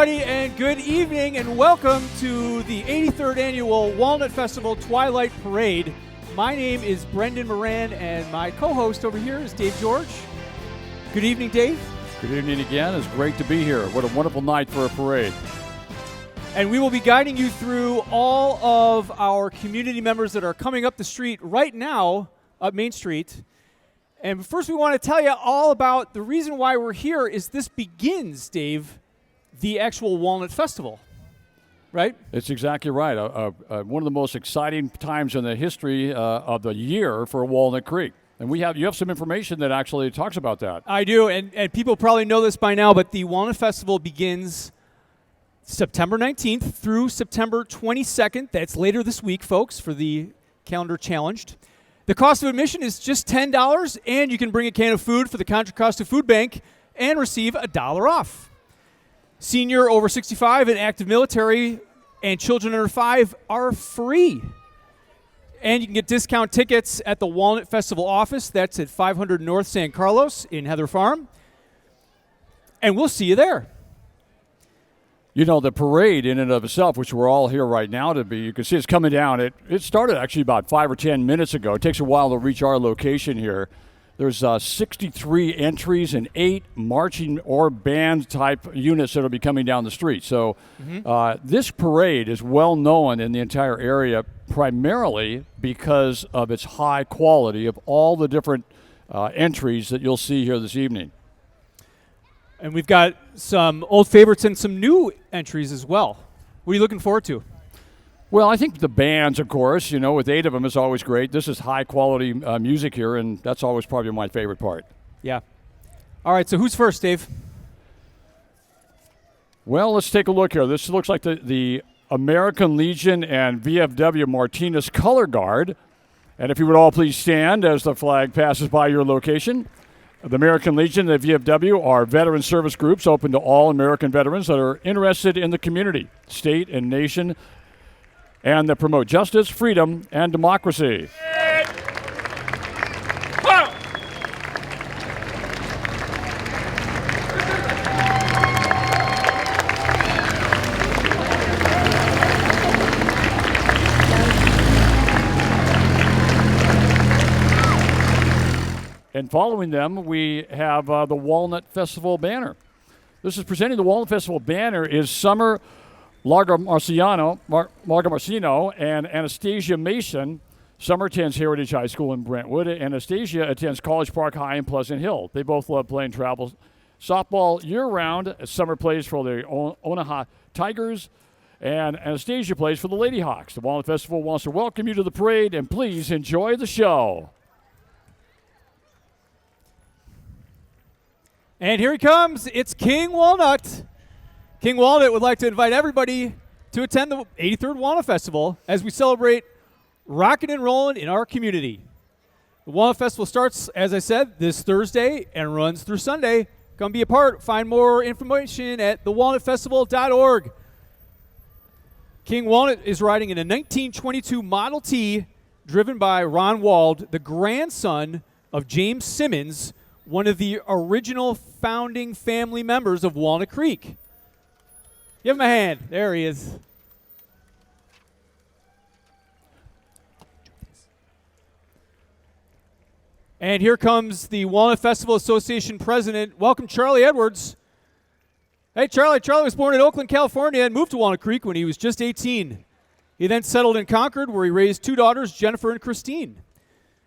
everybody, and good evening, and welcome to the 83rd Annual Walnut Festival Twilight Parade. My name is Brendan Moran, and my co-host over here is Dave George. Good evening, Dave. Good evening again. It's great to be here. What a wonderful night for a parade. And we will be guiding you through all of our community members that are coming up the street right now, up Main Street. And first we want to tell you all about the reason why we're here is this begins, Dave, the actual Walnut Festival, right? It's exactly right. One of the most exciting times in the history of the year for Walnut Creek. And you have some information that actually talks about that. I do, and people probably know this by now, but the Walnut Festival begins September 19th through September 22nd. That's later this week, folks, for the calendar challenged. The cost of admission is just $10, and you can bring a can of food for the Contra Costa Food Bank and receive $1 off. Senior over 65 and active military and children under 5 are free. And you can get discount tickets at the Walnut Festival office. That's at 500 North San Carlos in Heather Farm. And we'll see you there. You know, the parade in and of itself, which we're all here right now to be, you can see it's coming down. It started actually about 5 or 10 minutes ago. It takes a while to reach our location here. There's 63 entries and 8 marching or band type units that will be coming down the street. So this parade is well known in the entire area primarily because of its high quality of all the different entries that you'll see here this evening. And we've got some old favorites and some new entries as well. What are you looking forward to? Well, I think the bands, of course, you know, with 8 of them is always great. This is high-quality music here, and that's always probably my favorite part. Yeah. All right, so who's first, Dave? Well, let's take a look here. This looks like the American Legion and VFW Martinez Color Guard. And if you would all please stand as the flag passes by your location. The American Legion and the VFW are veteran service groups open to all American veterans that are interested in the community, state, and nation, and that promote justice, freedom, and democracy. And following them, we have the Walnut Festival banner. This is presenting the Walnut Festival banner is Summer Largo-Marciano and Anastasia Mason. Summer attends Heritage High School in Brentwood. Anastasia attends College Park High in Pleasant Hill. They both love playing travel softball year-round. Summer plays for the Onaha Tigers, and Anastasia plays for the Lady Hawks. The Walnut Festival wants to welcome you to the parade, and please enjoy the show. And here he comes. It's King Walnut. King Walnut would like to invite everybody to attend the 83rd Walnut Festival as we celebrate rockin' and rollin' in our community. The Walnut Festival starts, as I said, this Thursday and runs through Sunday. Come be a part. Find more information at thewalnutfestival.org. King Walnut is riding in a 1922 Model T driven by Ron Wald, the grandson of James Simmons, one of the original founding family members of Walnut Creek. Give him a hand. There he is. And here comes the Walnut Festival Association president. Welcome, Charlie Edwards. Hey, Charlie. Charlie was born in Oakland, California, and moved to Walnut Creek when he was just 18. He then settled in Concord, where he raised 2 daughters, Jennifer and Christine.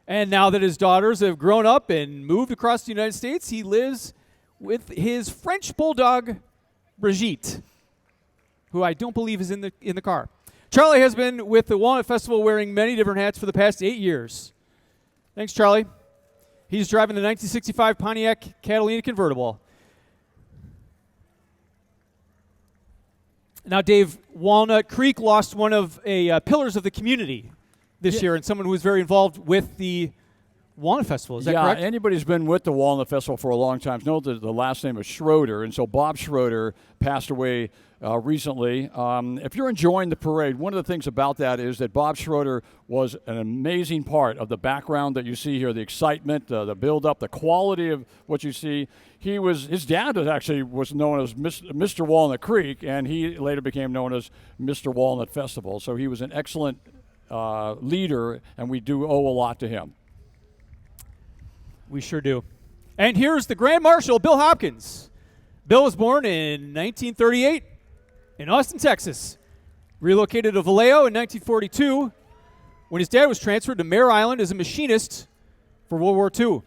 And now that his daughters have grown up and moved across the United States, he lives with his French bulldog, Brigitte, who I don't believe is in the car. Charlie has been with the Walnut Festival wearing many different hats for the past 8 years. Thanks, Charlie. He's driving the 1965 Pontiac Catalina convertible. Now, Dave, Walnut Creek lost one of pillars of the community this year, and someone who was very involved with the Walnut Festival. Is that correct? Yeah, anybody who's been with the Walnut Festival for a long time knows that the last name is Schroeder, and so Bob Schroeder passed away recently. If you're enjoying the parade, one of the things about that is that Bob Schroeder was an amazing part of the background that you see here, the excitement, the build-up, the quality of what you see. His dad was known as Mr. Walnut Creek, and he later became known as Mr. Walnut Festival. So he was an excellent leader, and we do owe a lot to him. We sure do. And here's the Grand Marshal, Bill Hopkins. Bill was born in 1938 in Austin, Texas. Relocated to Vallejo in 1942 when his dad was transferred to Mare Island as a machinist for World War II.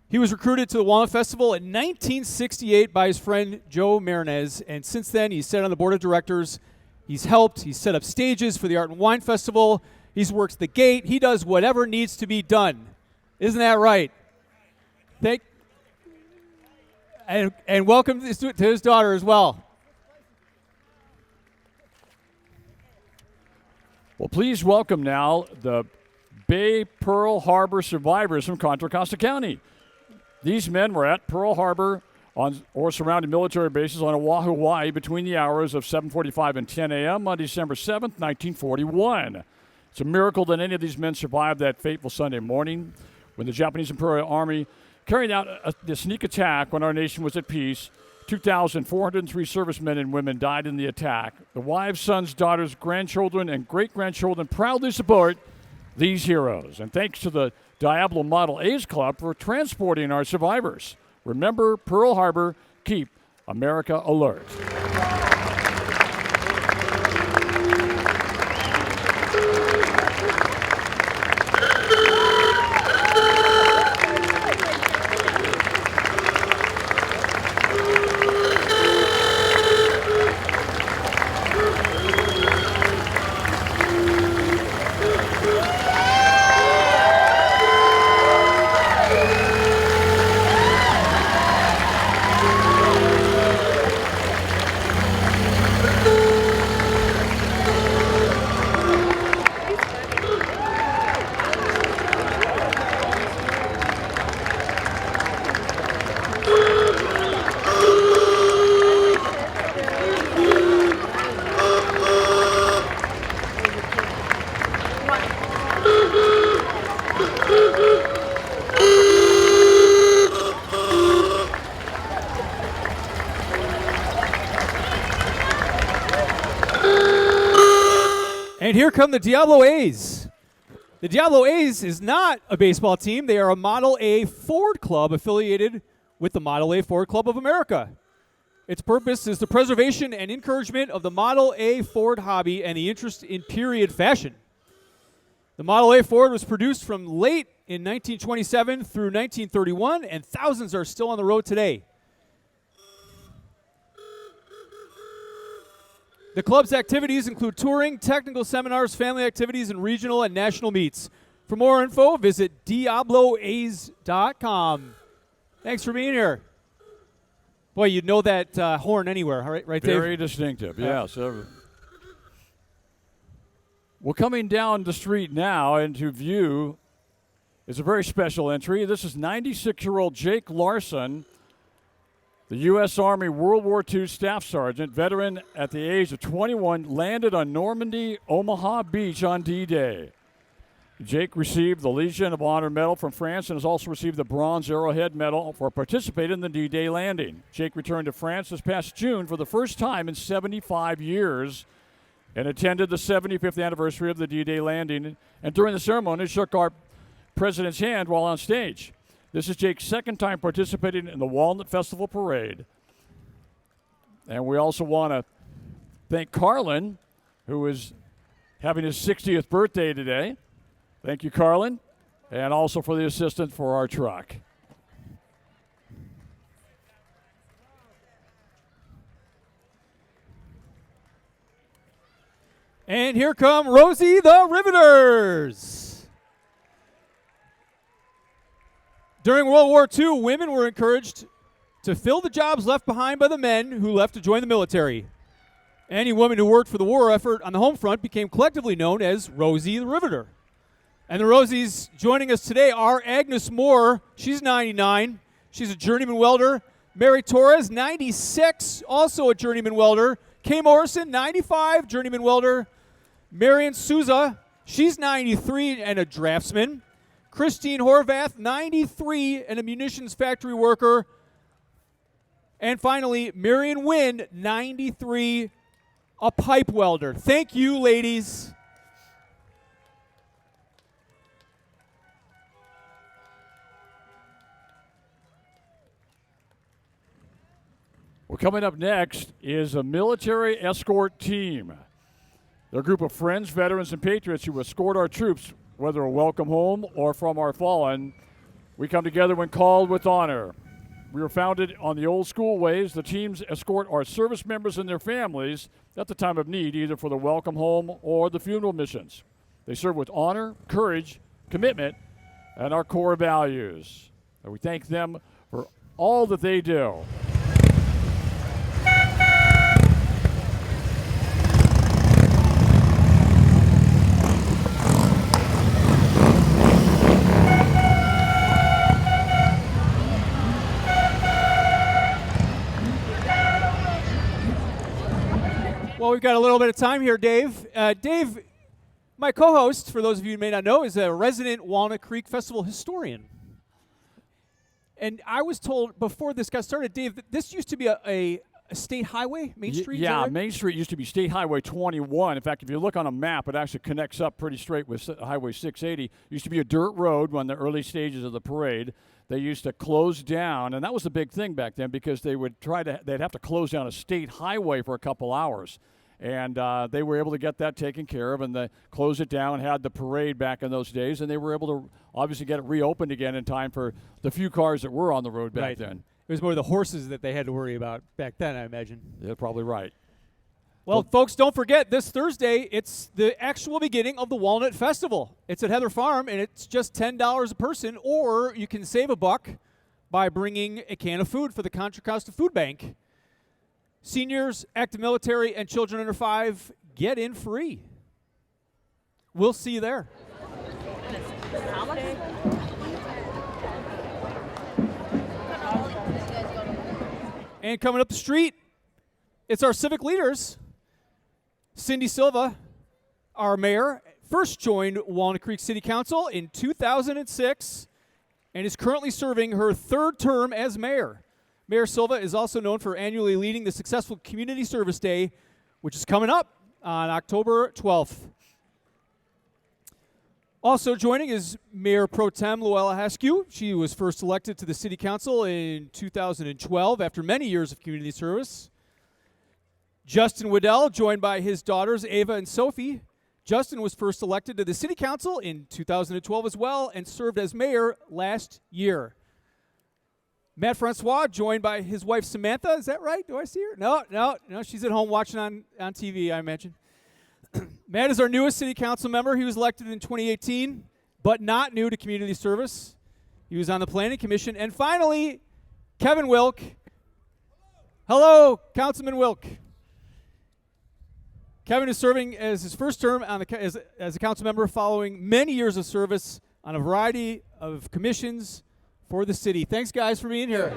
He was recruited to the Walnut Festival in 1968 by his friend Joe Marinez, and since then he's sat on the board of directors. He's set up stages for the Art and Wine Festival. He's worked the gate. He does whatever needs to be done. Isn't that right? And welcome to his daughter as well. Well, please welcome now the Bay Pearl Harbor survivors from Contra Costa County. These men were at Pearl Harbor or surrounding military bases on Oahu, Hawaii between the hours of 7:45 and 10 a.m. on December 7th, 1941. It's a miracle that any of these men survived that fateful Sunday morning when the Japanese Imperial Army carried out the sneak attack when our nation was at peace. 2,403 servicemen and women died in the attack. The wives, sons, daughters, grandchildren, and great-grandchildren proudly support these heroes. And thanks to the Diablo Model A's Club for transporting our survivors. Remember Pearl Harbor, keep America alert. And here come the Diablo A's. The Diablo A's is not a baseball team. They are a Model A Ford club affiliated with the Model A Ford Club of America. Its purpose is the preservation and encouragement of the Model A Ford hobby and the interest in period fashion. The Model A Ford was produced from late in 1927 through 1931, and thousands are still on the road today. The club's activities include touring, technical seminars, family activities, and regional and national meets. For more info, visit diabloas.com. Thanks for being here. Boy, you'd know that horn anywhere, right, Dave? Very distinctive, yes. Well, coming down the street now into view is a very special entry. This is 96-year-old Jake Larson, the U.S. Army World War II Staff Sergeant, veteran at the age of 21, landed on Normandy, Omaha Beach on D-Day. Jake received the Legion of Honor Medal from France and has also received the Bronze Arrowhead Medal for participating in the D-Day landing. Jake returned to France this past June for the first time in 75 years and attended the 75th anniversary of the D-Day landing, and during the ceremony shook our president's hand while on stage. This is Jake's second time participating in the Walnut Festival Parade. And we also want to thank Carlin, who is having his 60th birthday today. Thank you, Carlin, and also for the assistance for our truck. And here come Rosie the Riveters. During World War II, women were encouraged to fill the jobs left behind by the men who left to join the military. Any woman who worked for the war effort on the home front became collectively known as Rosie the Riveter. And the Rosies joining us today are Agnes Moore. She's 99. She's a journeyman welder. Mary Torres, 96, also a journeyman welder. Kay Morrison, 95, journeyman welder. Marion Souza, she's 93 and a draftsman. Christine Horvath, 93 and a munitions factory worker. And finally, Marion Wynn, 93, a pipe welder. Thank you, ladies. Well, coming up next is a military escort team. They're a group of friends, veterans, and patriots who escort our troops, whether a welcome home or from our fallen. We come together when called with honor. We were founded on the old school ways. The teams escort our service members and their families at the time of need, either for the welcome home or the funeral missions. They serve with honor, courage, commitment, and our core values. And we thank them for all that they do. Well, we've got a little bit of time here, Dave. Dave, my co-host, for those of you who may not know, is a resident Walnut Creek Festival historian. And I was told before this got started, Dave, that this used to be a state highway, Main Street? Yeah, right? Main Street used to be State Highway 21. In fact, if you look on a map, it actually connects up pretty straight with Highway 680. It used to be a dirt road when the early stages of the parade. They used to close down, and that was the big thing back then because they'd have to close down a state highway for a couple hours. And they were able to get that taken care of, and they closed it down, had the parade back in those days, and they were able to obviously get it reopened again in time for the few cars that were on the road back then. It was more the horses that they had to worry about back then, I imagine. You're probably right. Well, folks, don't forget, this Thursday, it's the actual beginning of the Walnut Festival. It's at Heather Farm, and it's just $10 a person, or you can save $1 by bringing a can of food for the Contra Costa Food Bank. Seniors, active military, and children under 5 get in free. We'll see you there. And coming up the street, it's our civic leaders. Cindy Silva, our mayor, first joined Walnut Creek City Council in 2006 and is currently serving her 3rd term as mayor. Mayor Silva is also known for annually leading the successful Community Service Day, which is coming up on October 12th. Also joining is Mayor Pro Tem Luella Haskew. She was first elected to the City Council in 2012 after many years of community service. Justin Waddell, joined by his daughters Ava and Sophie. Justin was first elected to the City Council in 2012 as well and served as mayor last year. Matt Francois, joined by his wife Samantha. Is that right? Do I see her? No. She's at home watching on TV, I imagine. Matt is our newest city council member. He was elected in 2018, but not new to community service. He was on the planning commission. And finally, Kevin Wilk. Hello, Councilman Wilk. Kevin is serving as his first term on as a council member following many years of service on a variety of commissions for the city. Thanks, guys, for being here.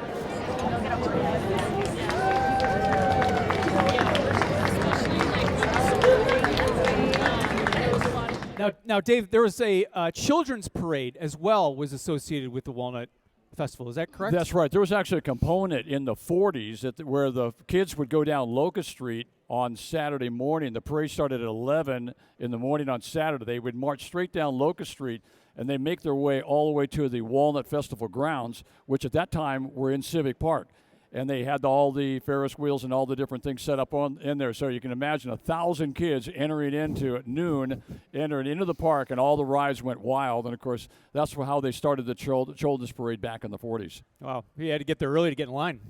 Now, Dave, there was a children's parade as well was associated with the Walnut Festival. Is that correct? That's right. There was actually a component in the 40s where the kids would go down Locust Street on Saturday morning. The parade started at 11 in the morning on Saturday. They would march straight down Locust Street, and they make their way all the way to the Walnut Festival grounds, which at that time were in Civic Park. And they had all the Ferris wheels and all the different things set up in there. So you can imagine 1,000 kids entering into at noon, entering into the park, and all the rides went wild. And, of course, that's how they started the children's parade back in the 40s. Wow. You had to get there early to get in line.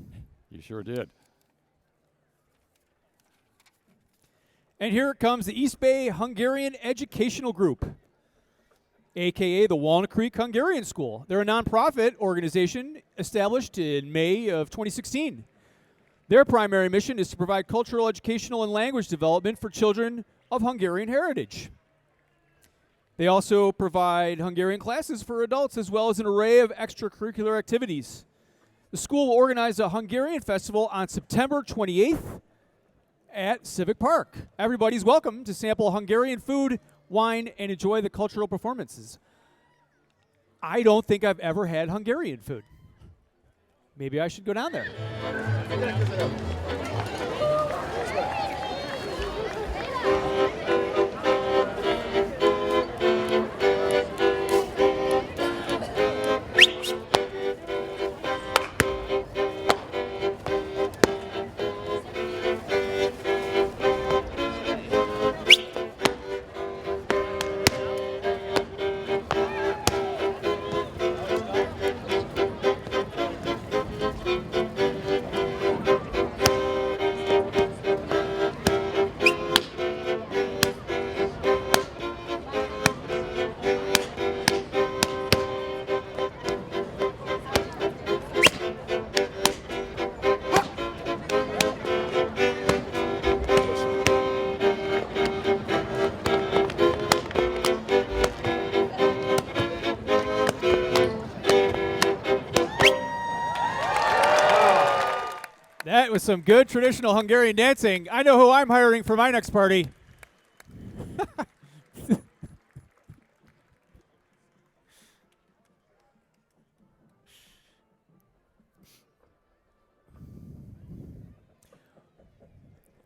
You sure did. And here comes the East Bay Hungarian Educational Group, a.k.a. the Walnut Creek Hungarian School. They're a nonprofit organization established in May of 2016. Their primary mission is to provide cultural, educational, and language development for children of Hungarian heritage. They also provide Hungarian classes for adults as well as an array of extracurricular activities. The school will organize a Hungarian festival on September 28th at Civic Park. Everybody's welcome to sample Hungarian food, wine, and enjoy the cultural performances. I don't think I've ever had Hungarian food. Maybe I should go down there. That was some good traditional Hungarian dancing. I know who I'm hiring for my next party.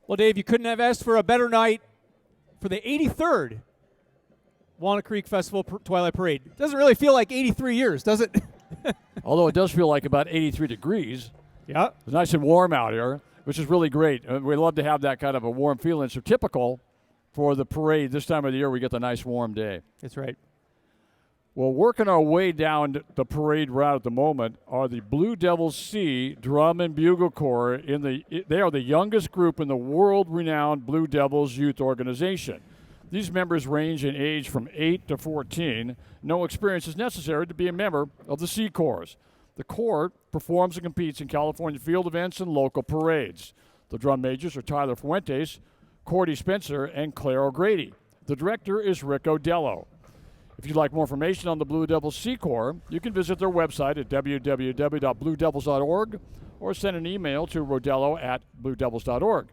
Well, Dave, you couldn't have asked for a better night for the 83rd Walnut Creek Festival Twilight Parade. Doesn't really feel like 83 years, does it? Although it does feel like about 83 degrees. Yeah. It's nice and warm out here, which is really great. We love to have that kind of a warm feeling. So typical for the parade this time of the year, we get the nice warm day. That's right. Well, working our way down the parade route at the moment are the Blue Devils C Drum and Bugle Corps. They are the youngest group in the world-renowned Blue Devils youth organization. These members range in age from 8 to 14. No experience is necessary to be a member of the C Corps. The Corps performs and competes in California field events and local parades. The drum majors are Tyler Fuentes, Cordy Spencer, and Claire O'Grady. The director is Rick Odello. If you'd like more information on the Blue Devils C Corps, you can visit their website at www.bluedevils.org or send an email to rodello@bluedevils.org.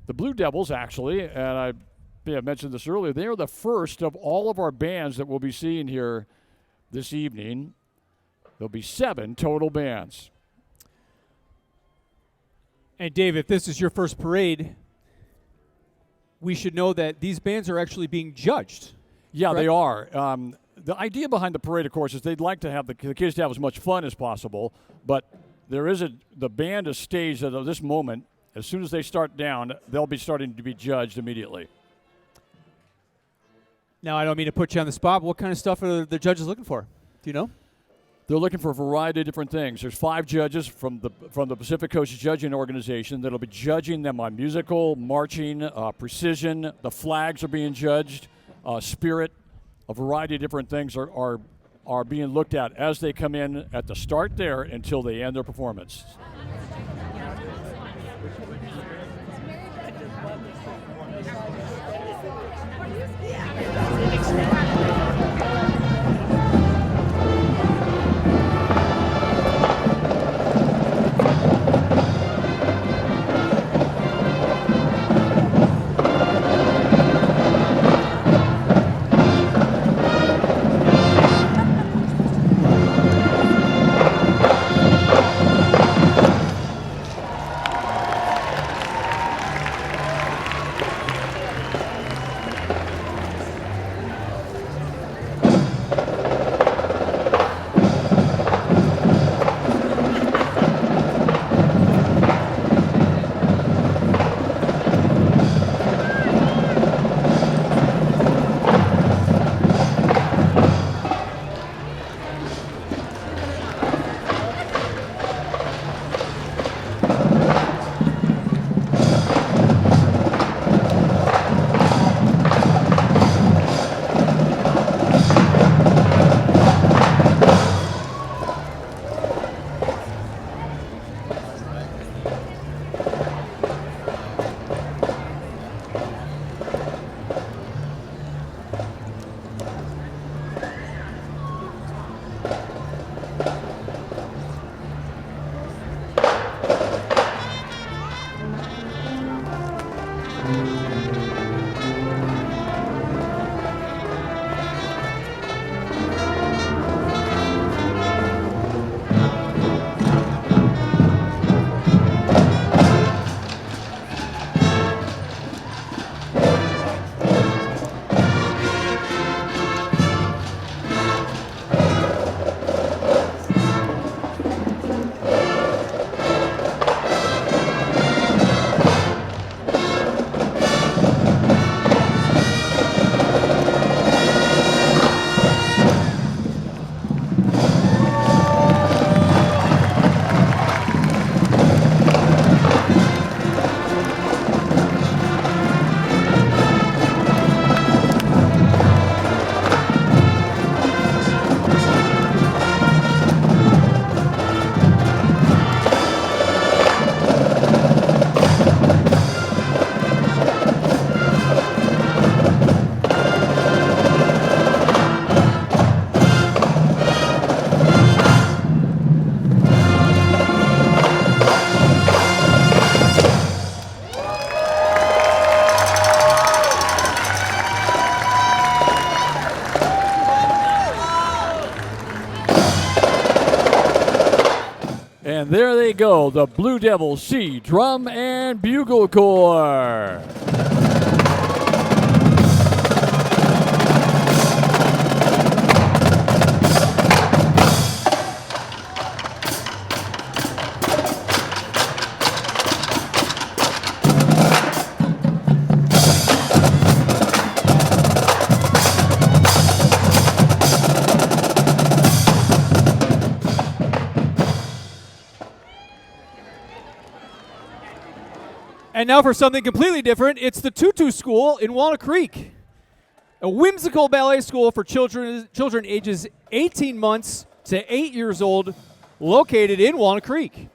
The Blue Devils, actually, and I may have mentioned this earlier, they are the first of all of our bands that we'll be seeing here this evening. There'll be 7 total bands. And Dave, if this is your first parade, we should know that these bands are actually being judged. Yeah, correct? they are. The idea behind the parade, of course, is they'd like to have the kids to have as much fun as possible, but the band is staged at this moment. As soon as they start down, they'll be starting to be judged immediately. Now, I don't mean to put you on the spot, but what kind of stuff are the judges looking for? Do you know? They're looking for a variety of different things. There's 5 judges from the Pacific Coast Judging Organization that'll be judging them on musical, marching, precision. The flags are being judged, spirit. A variety of different things are being looked at as they come in at the start there until they end their performance. And there they go, the Blue Devil Sea Drum and Bugle Corps. And now for something completely different, it's the Tutu School in Walnut Creek, a whimsical ballet school for children ages 18 months to 8 years old, located in Walnut Creek.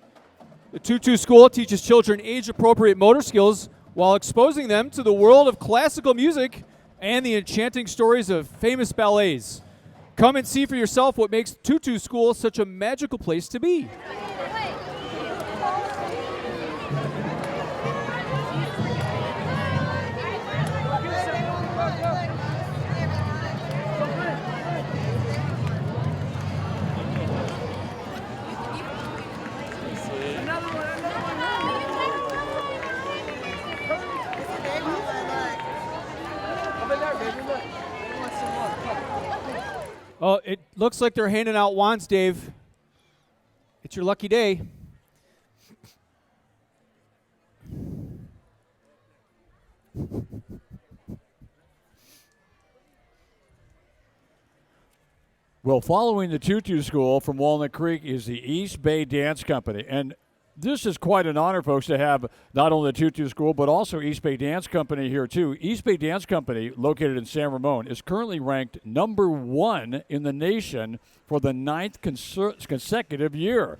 The Tutu School teaches children age-appropriate motor skills while exposing them to the world of classical music and the enchanting stories of famous ballets. Come and see for yourself what makes Tutu School such a magical place to be. Oh, it looks like they're handing out wands, Dave. It's your lucky day. Well, following the Tutu School from Walnut Creek is the East Bay Dance Company. And this is quite an honor, folks, to have not only the Tutu School, but also East Bay Dance Company here, too. East Bay Dance Company, located in San Ramon, is currently ranked number 1 in the nation for the 9th consecutive year.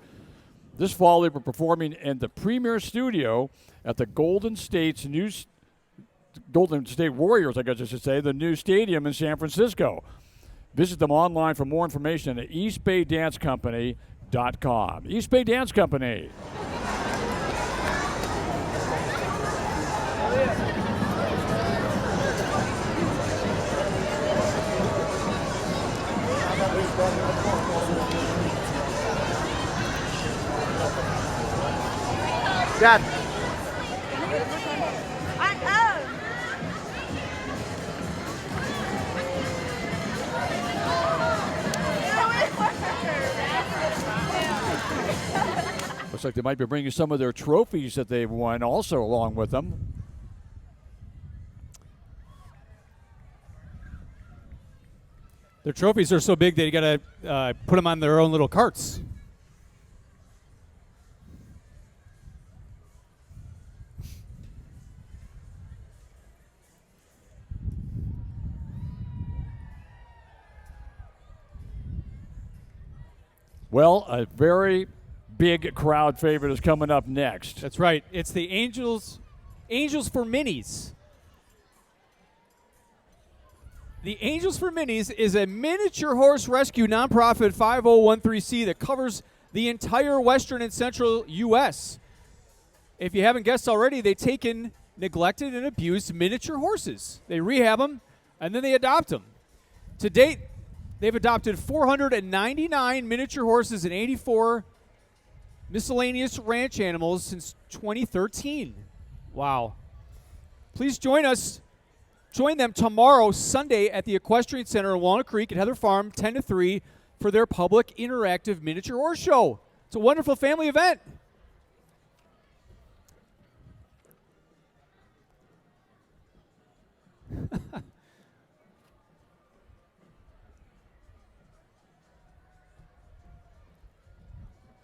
This fall, they were performing in the premier studio at the Golden State Warriors, I guess I should say, the new stadium in San Francisco. Visit them online for more information at eastbaydancecompany.com. East Bay Dance Company. Dad. Looks like they might be bringing some of their trophies that they've won also along with them. Their trophies are so big they got to put them on their own little carts. Well, a very big crowd favorite is coming up next. That's right. It's the Angels for Minis. The Angels for Minis is a miniature horse rescue nonprofit 5013C that covers the entire western and central U.S. If you haven't guessed already, they take in neglected and abused miniature horses. They rehab them, and then they adopt them. To date, they've adopted 499 miniature horses and 84 miscellaneous ranch animals since 2013. Wow. Please join them tomorrow, Sunday, at the Equestrian Center in Walnut Creek at Heather Farm, 10 to 3, for their public interactive miniature horse show. It's a wonderful family event.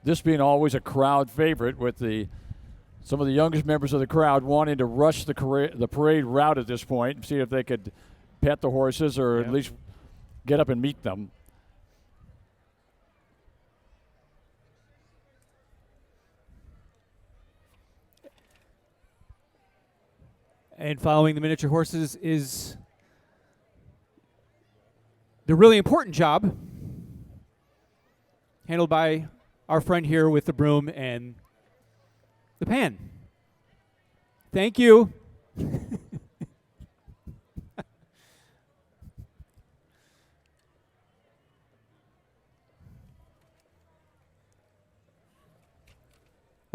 This being always a crowd favorite, with some of the youngest members of the crowd wanting to rush the parade route at this point and see if they could pet the horses or at least get up and meet them. And following the miniature horses is the really important job handled by our friend here with the broom and the pan. Thank you.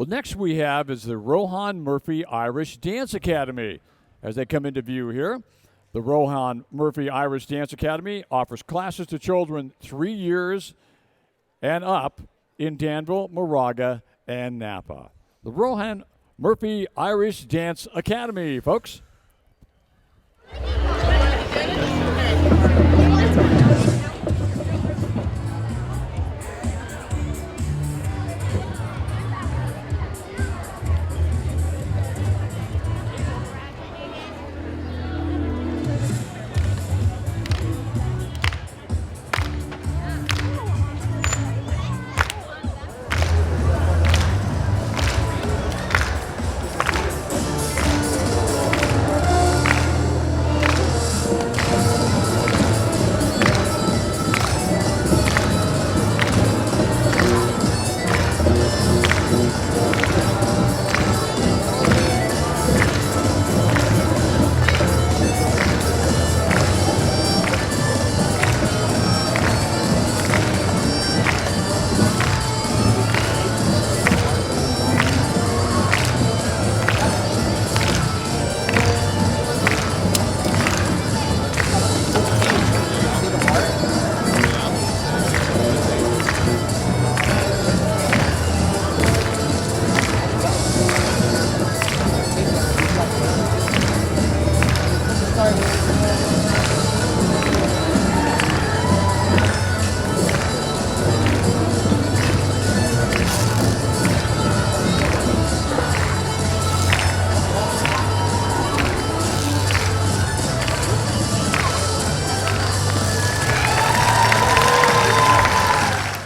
Well, next we have is the Rohan Murphy Irish Dance Academy. As they come into view here, the Rohan Murphy Irish Dance Academy offers classes to children 3 years and up in Danville, Moraga, and Napa. The Rohan Murphy Irish Dance Academy, folks.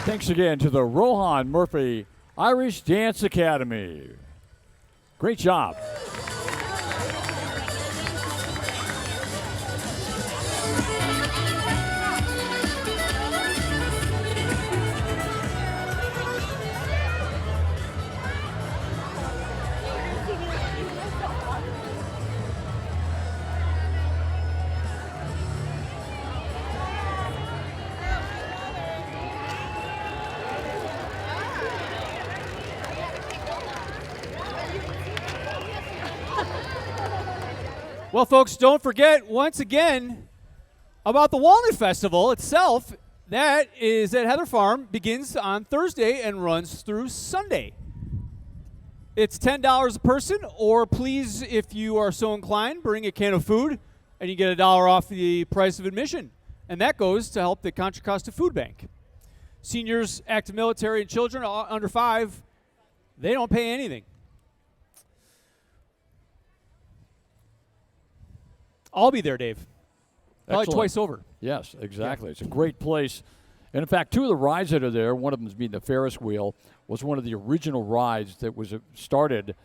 Thanks again to the Rohan Murphy Irish Dance Academy. Great job. Well, folks, don't forget once again about the Walnut Festival itself. That is at Heather Farm, begins on Thursday and runs through Sunday. It's $10 a person, or please, if you are so inclined, bring a can of food and you get $1 off the price of admission. And that goes to help the Contra Costa Food Bank. Seniors, active military, and children under 5, they don't pay anything. I'll be there, Dave. Probably Excellent. twice over. Yes, exactly. Yeah. It's a great place. And in fact, 2 of the rides that are there, one of them being the Ferris wheel, was one of the original rides that was started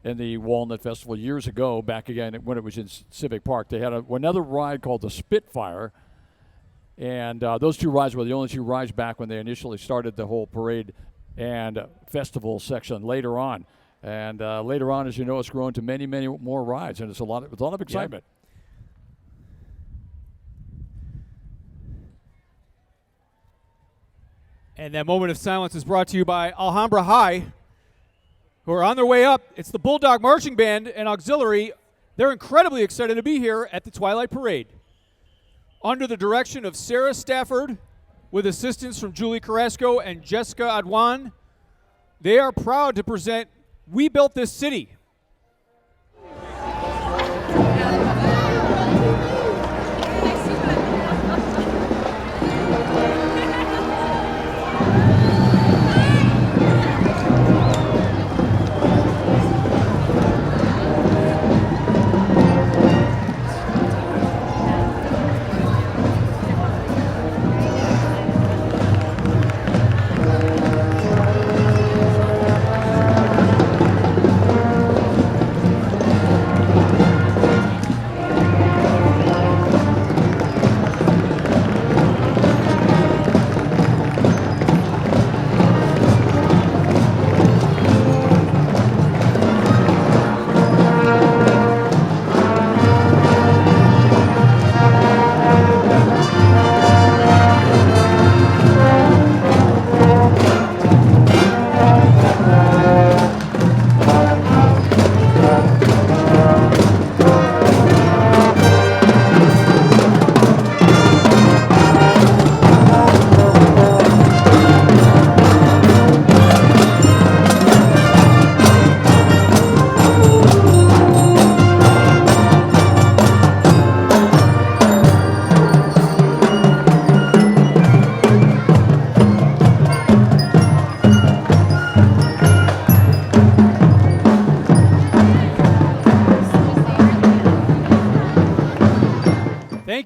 in the Walnut Festival years ago, back again when it was in Civic Park. They had another ride called the Spitfire, and those 2 rides were the only 2 rides back when they initially started the whole parade and festival section later on. And later on, as you know, it's grown to many, many more rides, and it's a lot of excitement. Yep. And that moment of silence is brought to you by Alhambra High, who are on their way up. It's the Bulldog Marching Band and Auxiliary. They're incredibly excited to be here at the Twilight Parade. Under the direction of Sarah Stafford, with assistance from Julie Carrasco and Jessica Adwan, they are proud to present We Built This City.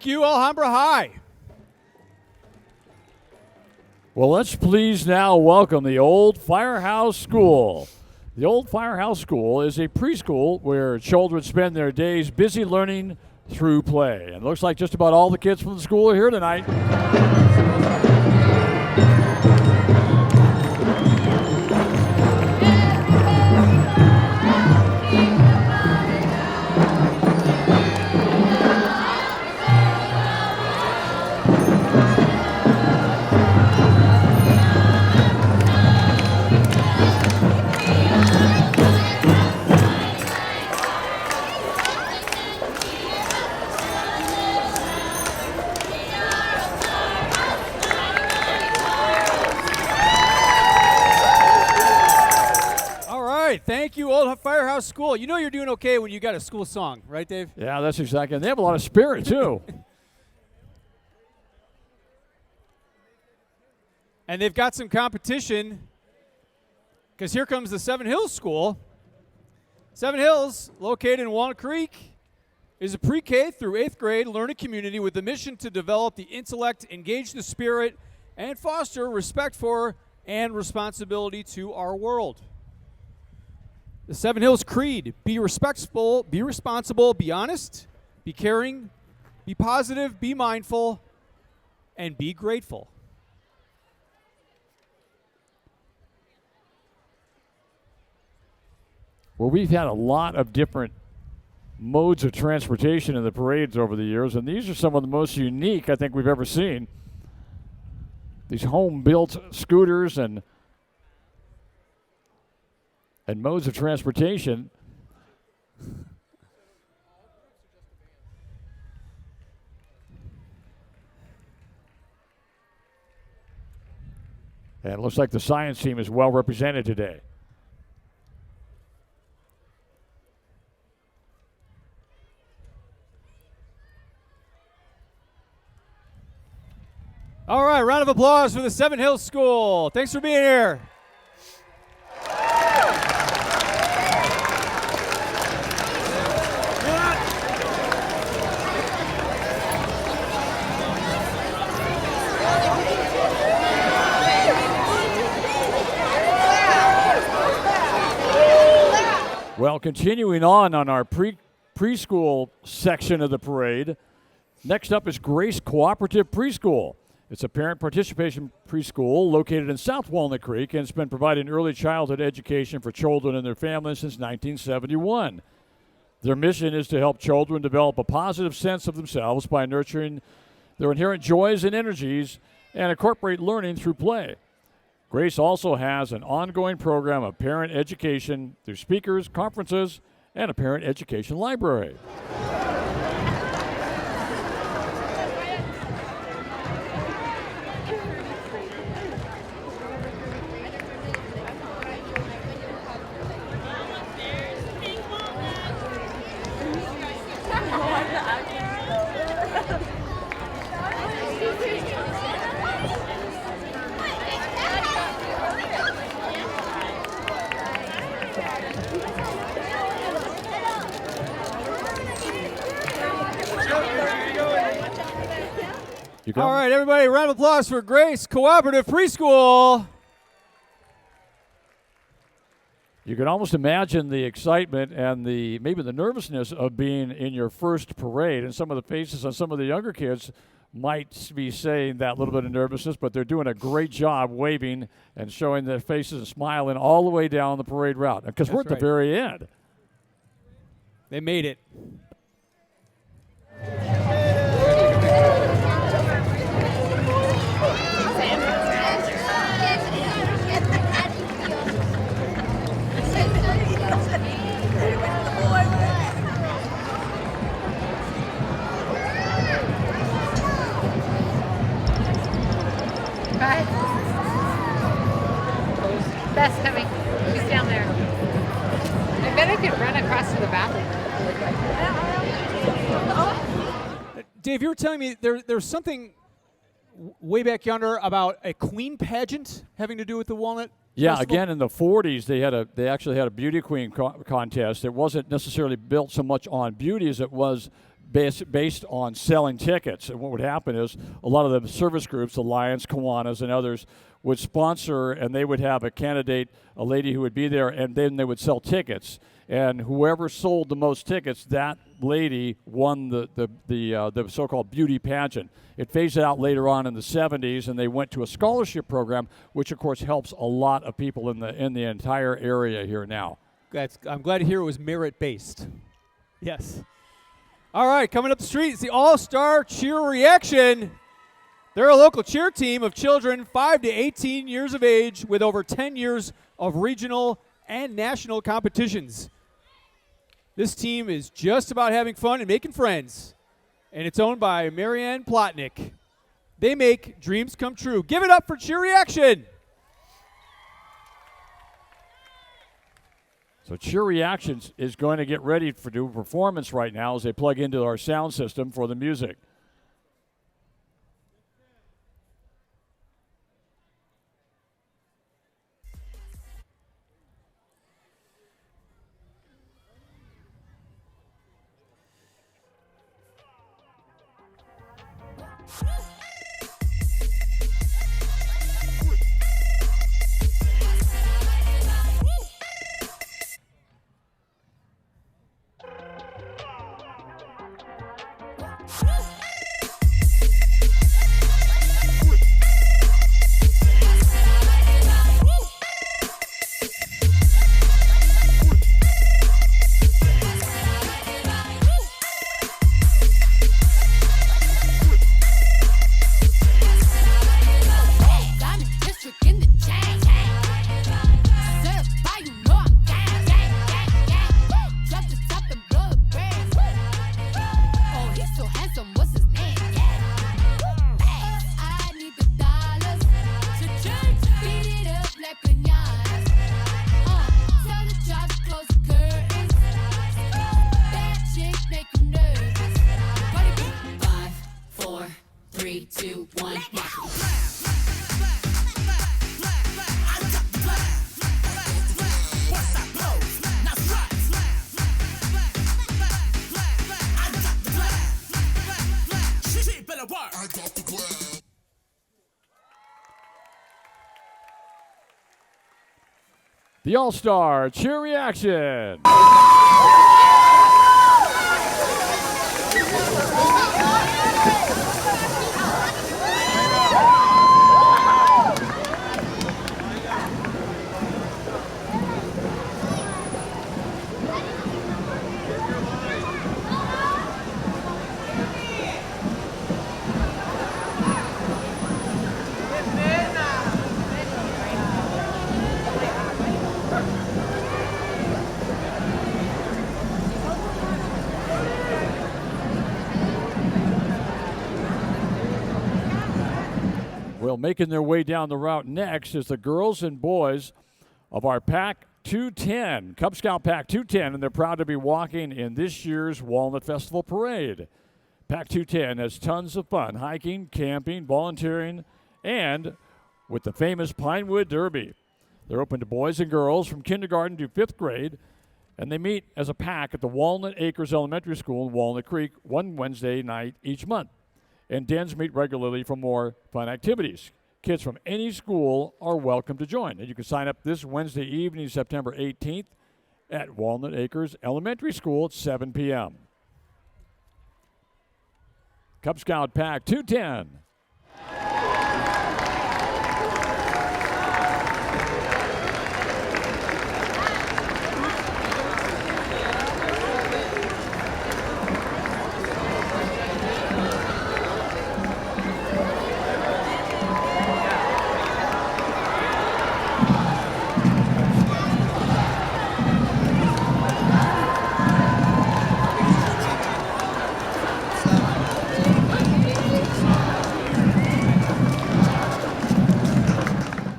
Thank you, Alhambra High. Well, let's please now welcome the Old Firehouse School. The Old Firehouse School is a preschool where children spend their days busy learning through play. And it looks like just about all the kids from the school are here tonight. Thank you, Old Firehouse School. You know you're doing okay when you got a school song, right, Dave? Yeah, that's exactly. And they have a lot of spirit, too. And they've got some competition because here comes the Seven Hills School. Seven Hills, located in Walnut Creek, is a pre-K through 8th grade learning community with the mission to develop the intellect, engage the spirit, and foster respect for and responsibility to our world. The Seven Hills Creed: be respectful, be responsible, be honest, be caring, be positive, be mindful, and be grateful. Well, we've had a lot of different modes of transportation in the parades over the years, and these are some of the most unique I think we've ever seen. These home-built scooters and modes of transportation. And it looks like the science team is well represented today. All right, round of applause for the Seven Hills School. Thanks for being here. Well, continuing on our preschool section of the parade, next up is Grace Cooperative Preschool. It's a parent participation preschool located in South Walnut Creek, and it's been providing early childhood education for children and their families since 1971. Their mission is to help children develop a positive sense of themselves by nurturing their inherent joys and energies and incorporate learning through play. Grace also has an ongoing program of parent education through speakers, conferences, and a parent education library. All right, everybody, round of applause for Grace Cooperative Preschool. You can almost imagine the excitement and maybe the nervousness of being in your first parade, and some of the faces on some of the younger kids might be saying that little bit of nervousness, but they're doing a great job waving and showing their faces and smiling all the way down the parade route, because we're at the very end. They made it. Beth's coming. She's down there. I bet I could run across to the bathroom. Dave, you were telling me there's something way back yonder about a queen pageant having to do with the Walnut Yeah, Festival? again in the 40s, they actually had a beauty queen contest. It wasn't necessarily built so much on beauty as it was based on selling tickets. And what would happen is a lot of the service groups, the Lions, Kiwanis, and others, would sponsor, and they would have a candidate, a lady who would be there, and then they would sell tickets. And whoever sold the most tickets, that lady won the so-called beauty pageant. It phased out later on in the 70s, and they went to a scholarship program, which of course helps a lot of people in the entire area here now. I'm glad to hear it was merit-based. Yes. All right, coming up the street is the All-Star Cheer Reaction. They're a local cheer team of children 5 to 18 years of age with over 10 years of regional and national competitions. This team is just about having fun and making friends, and it's owned by Marianne Plotnick. They make dreams come true. Give it up for Cheer Reaction. So Cheer Reactions is going to get ready to do a performance right now as they plug into our sound system for the music. The All-Star Cheer Reaction. Well, making their way down the route next is the girls and boys of our Pack 210, Cub Scout Pack 210, and they're proud to be walking in this year's Walnut Festival Parade. Pack 210 has tons of fun, hiking, camping, volunteering, and with the famous Pinewood Derby. They're open to boys and girls from kindergarten to 5th grade, and they meet as a pack at the Walnut Acres Elementary School in Walnut Creek one Wednesday night each month. And dens meet regularly for more fun activities. Kids from any school are welcome to join. And you can sign up this Wednesday evening, September 18th, at Walnut Acres Elementary School at 7 p.m. Cub Scout Pack 210.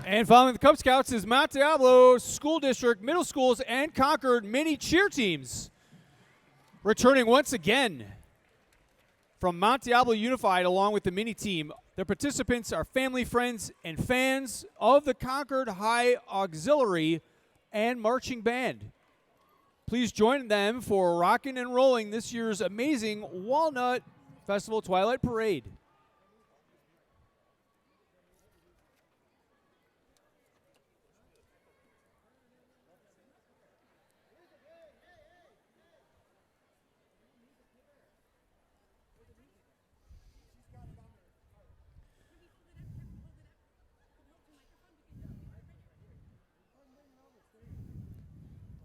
And following the Cub Scouts is Mount Diablo School District, middle schools, and Concord mini cheer teams. Returning once again from Mount Diablo Unified along with the mini team. Their participants are family, friends, and fans of the Concord High Auxiliary and Marching Band. Please join them for rocking and rolling this year's amazing Walnut Festival Twilight Parade.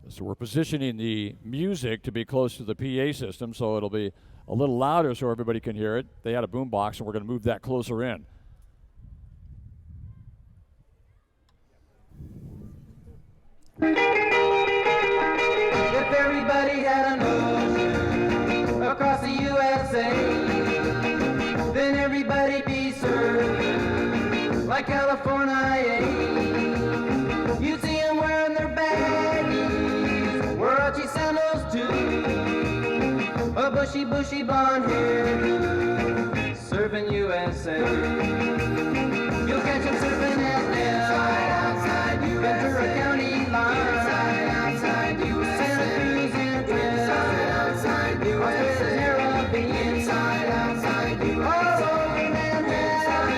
So we're positioning the music to be close to the PA system, so it'll be a little louder so everybody can hear it. They had a boom box, and we're going to move that closer in. If everybody had an ocean across the USA, then everybody'd be served like California. You'd see them wearing their baggies, Warachi sandals too, a bushy blonde hair, serving USA. You'll catch them surfing at outside Ventura County line, outside Santa Cruz and outside Australia's Caribbean, outside all over Manhattan,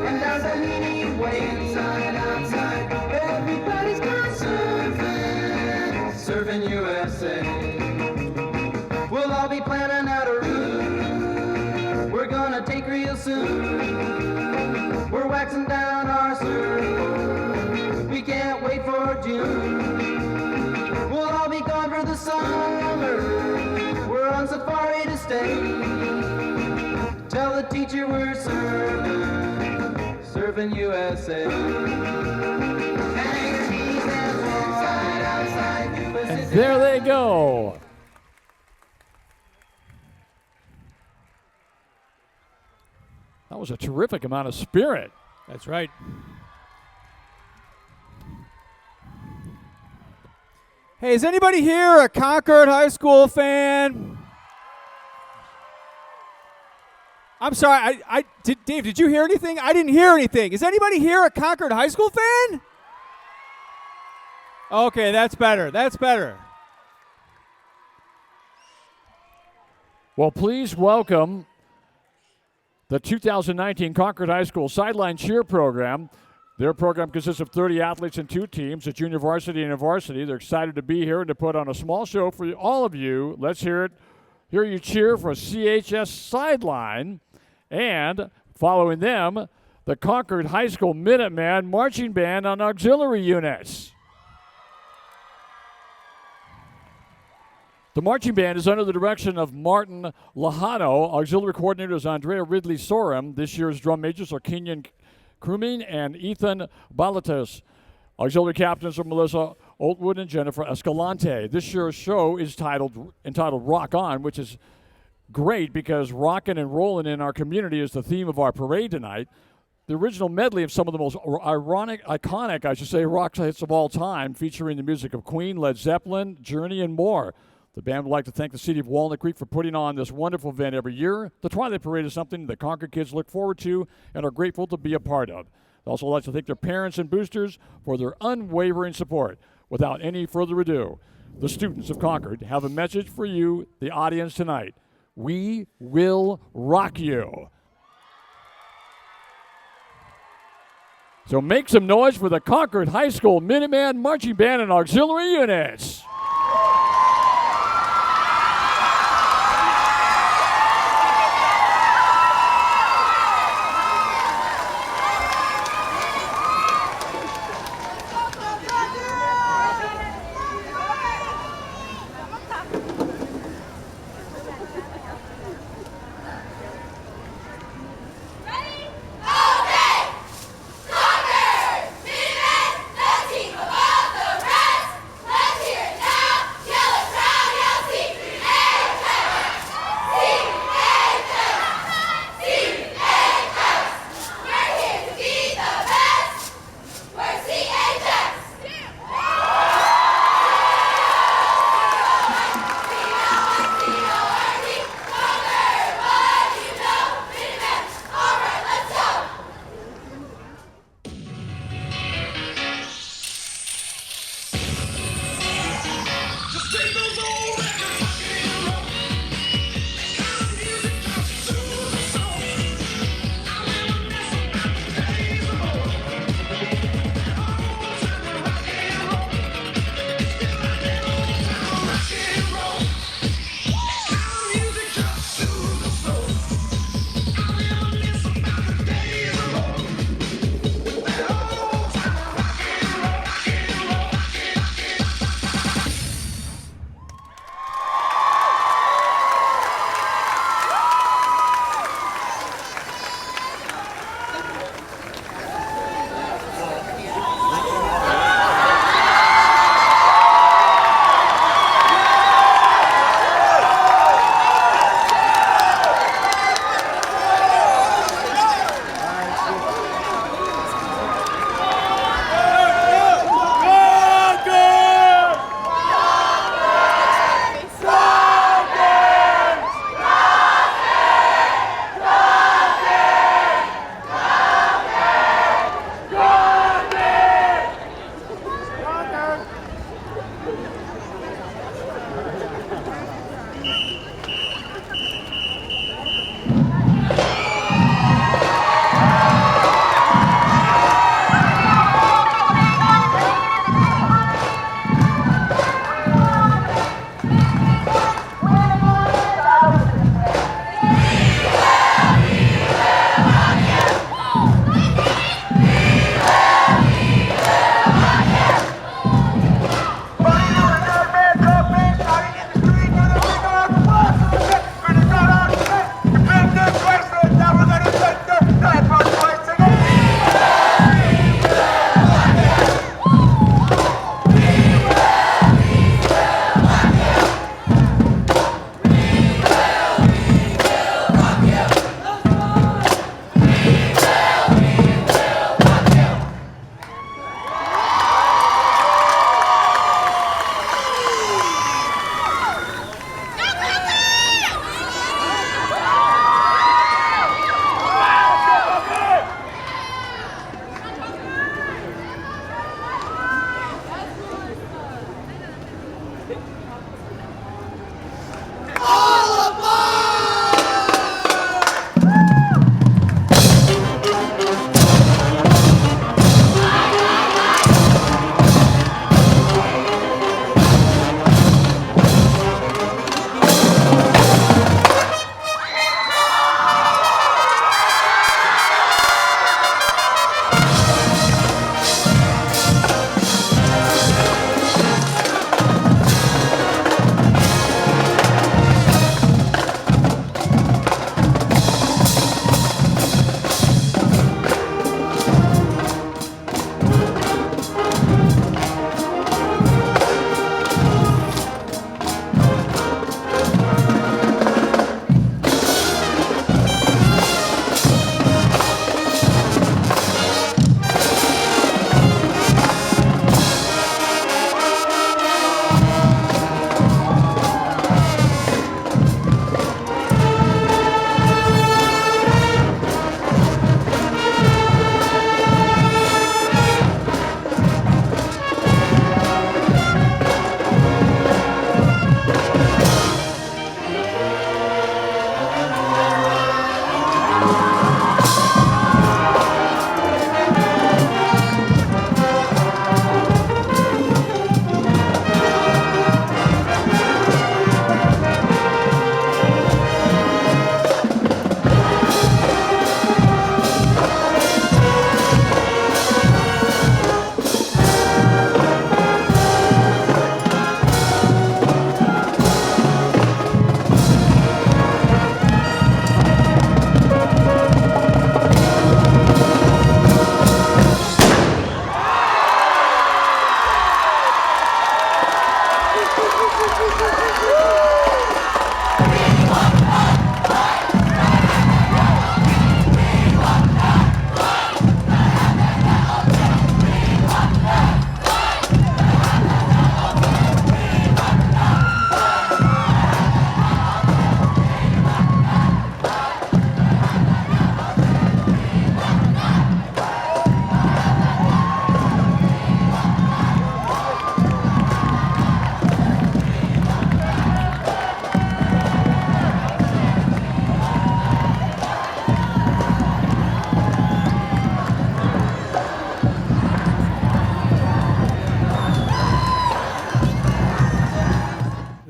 and down Tahiti way, outside. Everybody's gone surfing USA. We'll all be planning out a route we're gonna take real soon. We're waxing down our surf, we can't wait for June. We'll all be gone for the summer, we're on safari to stay. Tell the teacher we're serving USA. And there they go. That was a terrific amount of spirit. That's right. Hey, is anybody here a Concord High School fan? I'm sorry, Dave, did you hear anything? I didn't hear anything. Is anybody here a Concord High School fan? Okay, that's better. That's better. Well, please welcome the 2019 Concord High School Sideline Cheer Program. Their program consists of 30 athletes and 2 teams, a junior varsity and a varsity. They're excited to be here and to put on a small show for all of you. Let's hear you cheer for CHS Sideline. And following them, the Concord High School Minuteman Marching Band on auxiliary units. The marching band is under the direction of Martin Lajano. Auxiliary coordinator is Andrea Ridley Sorum. This year's drum majors are Kenyon Kruming and Ethan Balatos. Auxiliary captains are Melissa Oltwood and Jennifer Escalante. This year's show is entitled Rock On, which is great because rockin' and rollin' in our community is the theme of our parade tonight. The original medley of some of the most iconic rock hits of all time, featuring the music of Queen, Led Zeppelin, Journey, and more. The band would like to thank the city of Walnut Creek for putting on this wonderful event every year. The Twilight Parade is something the Concord kids look forward to and are grateful to be a part of. They'd also like to thank their parents and boosters for their unwavering support. Without any further ado, the students of Concord have a message for you, the audience, tonight. We will rock you. So make some noise for the Concord High School Minuteman Marching Band and Auxiliary Units. Concord, Minutemen, the team above the rest. Let's hear it now.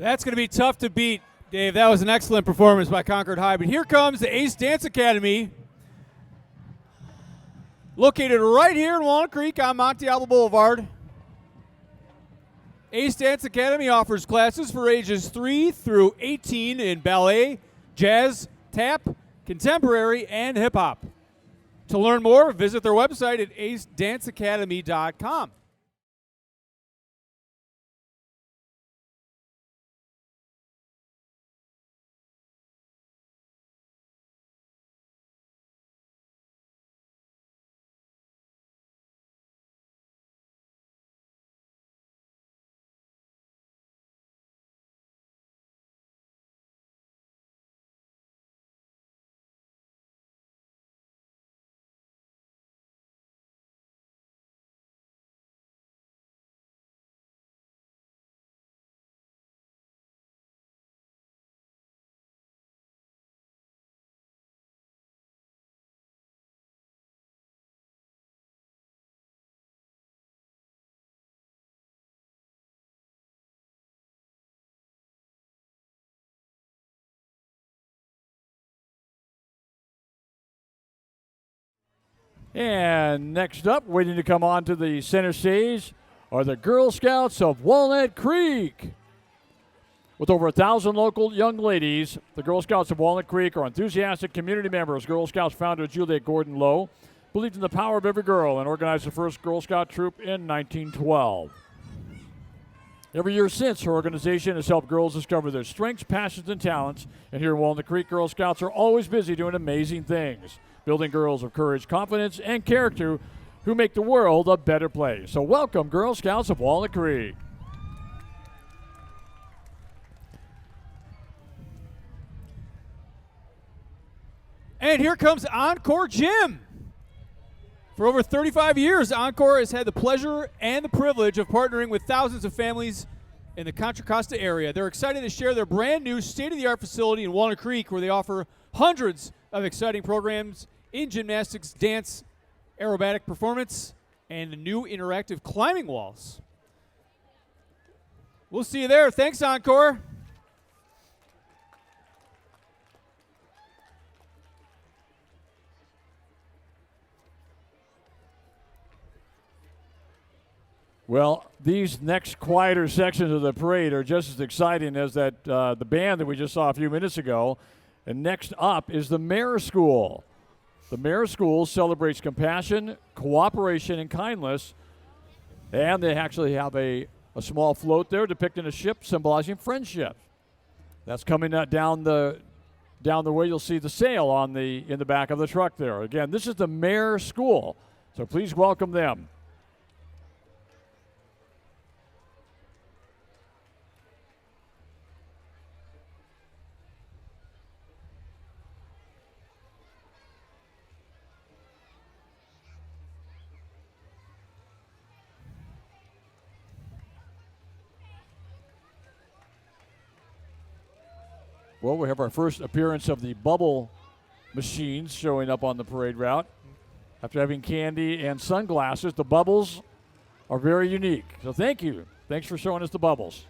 That's going to be tough to beat, Dave. That was an excellent performance by Concord High. But here comes the Ace Dance Academy, located right here in Walnut Creek on Mount Diablo Boulevard. Ace Dance Academy offers classes for ages 3 through 18 in ballet, jazz, tap, contemporary, and hip-hop. To learn more, visit their website at acedanceacademy.com. And next up, waiting to come on to the center stage, are the Girl Scouts of Walnut Creek. With over 1,000 local young ladies, the Girl Scouts of Walnut Creek are enthusiastic community members. Girl Scouts founder Juliet Gordon Lowe believed in the power of every girl and organized the first Girl Scout troop in 1912. Every year since, her organization has helped girls discover their strengths, passions, and talents. And here in Walnut Creek, Girl Scouts are always busy doing amazing things, building girls of courage, confidence, and character who make the world a better place. So welcome, Girl Scouts of Walnut Creek. And here comes Encore Gym. For over 35 years, Encore has had the pleasure and the privilege of partnering with thousands of families in the Contra Costa area. They're excited to share their brand new state-of-the-art facility in Walnut Creek, where they offer hundreds of exciting programs in gymnastics, dance, aerobatic performance, and the new interactive climbing walls. We'll see you there. Thanks, Encore. Well, these next quieter sections of the parade are just as exciting as that the band that we just saw a few minutes ago. And next up is the Mayor School. The Mayor School celebrates compassion, cooperation, and kindness. And they actually have a small float there depicting a ship symbolizing friendship. That's coming down the way. You'll see the sail in the back of the truck there. Again, this is the Mayor School, so please welcome them. Well, we have our first appearance of the bubble machines showing up on the parade route. After having candy and sunglasses, the bubbles are very unique. So thank you. Thanks for showing us the bubbles.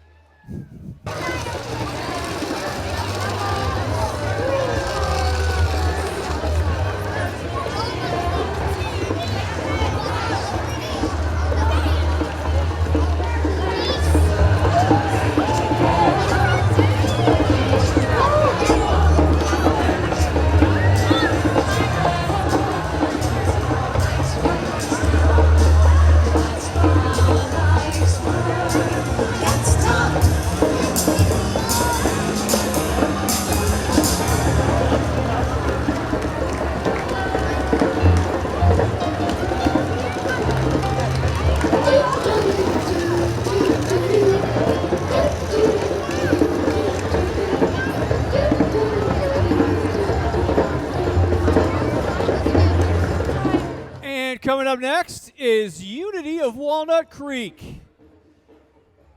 Coming up next is Unity of Walnut Creek.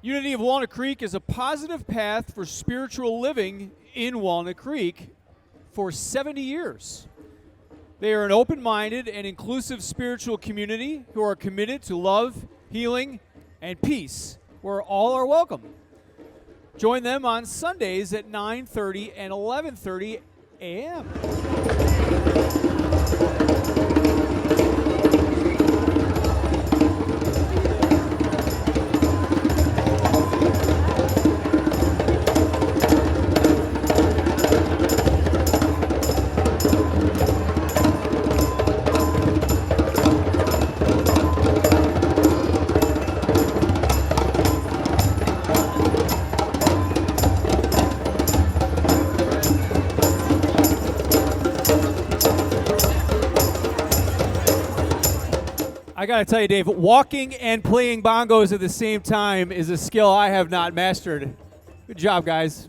Unity of Walnut Creek is a positive path for spiritual living in Walnut Creek for 70 years. They are an open-minded and inclusive spiritual community who are committed to love, healing, and peace, where all are welcome. Join them on Sundays at 9:30 and 11:30 a.m. I gotta tell you, Dave, walking and playing bongos at the same time is a skill I have not mastered. Good job, guys.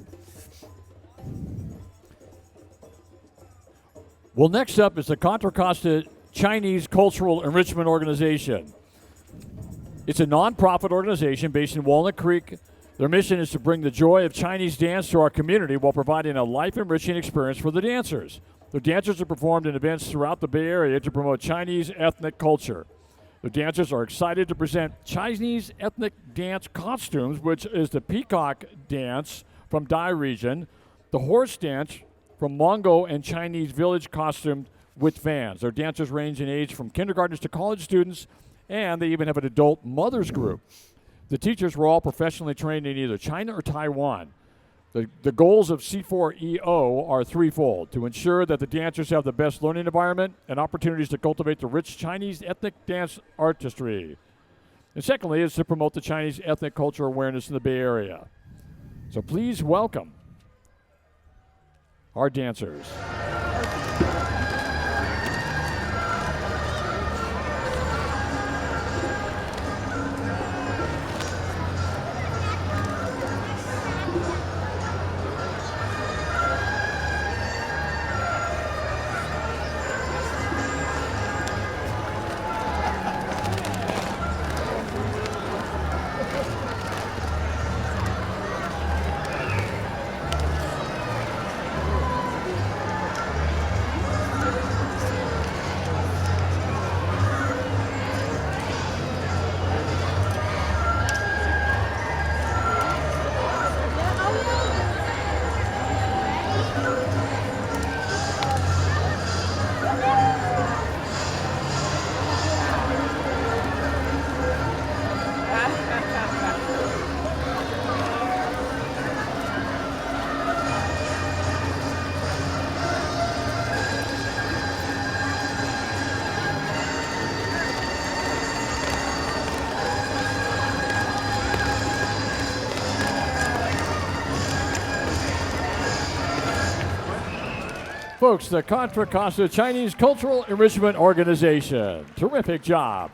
Well, next up is the Contra Costa Chinese Cultural Enrichment Organization. It's a nonprofit organization based in Walnut Creek. Their mission is to bring the joy of Chinese dance to our community while providing a life-enriching experience for the dancers. The dancers are performed in events throughout the Bay Area to promote Chinese ethnic culture. The dancers are excited to present Chinese ethnic dance costumes, which is the peacock dance from Dai region, the horse dance from Mongo and Chinese village costume with fans. Their dancers range in age from kindergartners to college students, and they even have an adult mothers group. The teachers were all professionally trained in either China or Taiwan. The goals of C4EO are threefold: to ensure that the dancers have the best learning environment and opportunities to cultivate the rich Chinese ethnic dance artistry. And secondly, is to promote the Chinese ethnic culture awareness in the Bay Area. So please welcome our dancers. Folks, the Contra Costa Chinese Cultural Enrichment Organization. Terrific job.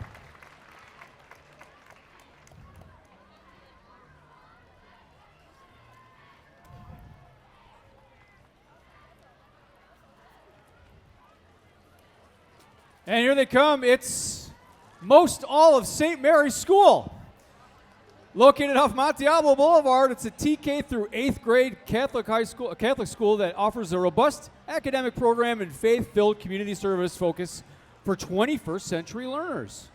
And here they come. It's most all of St. Mary's School. Located off Mount Diablo Boulevard, it's a TK through 8th grade Catholic school that offers a robust academic program and faith-filled community service focus for 21st century learners.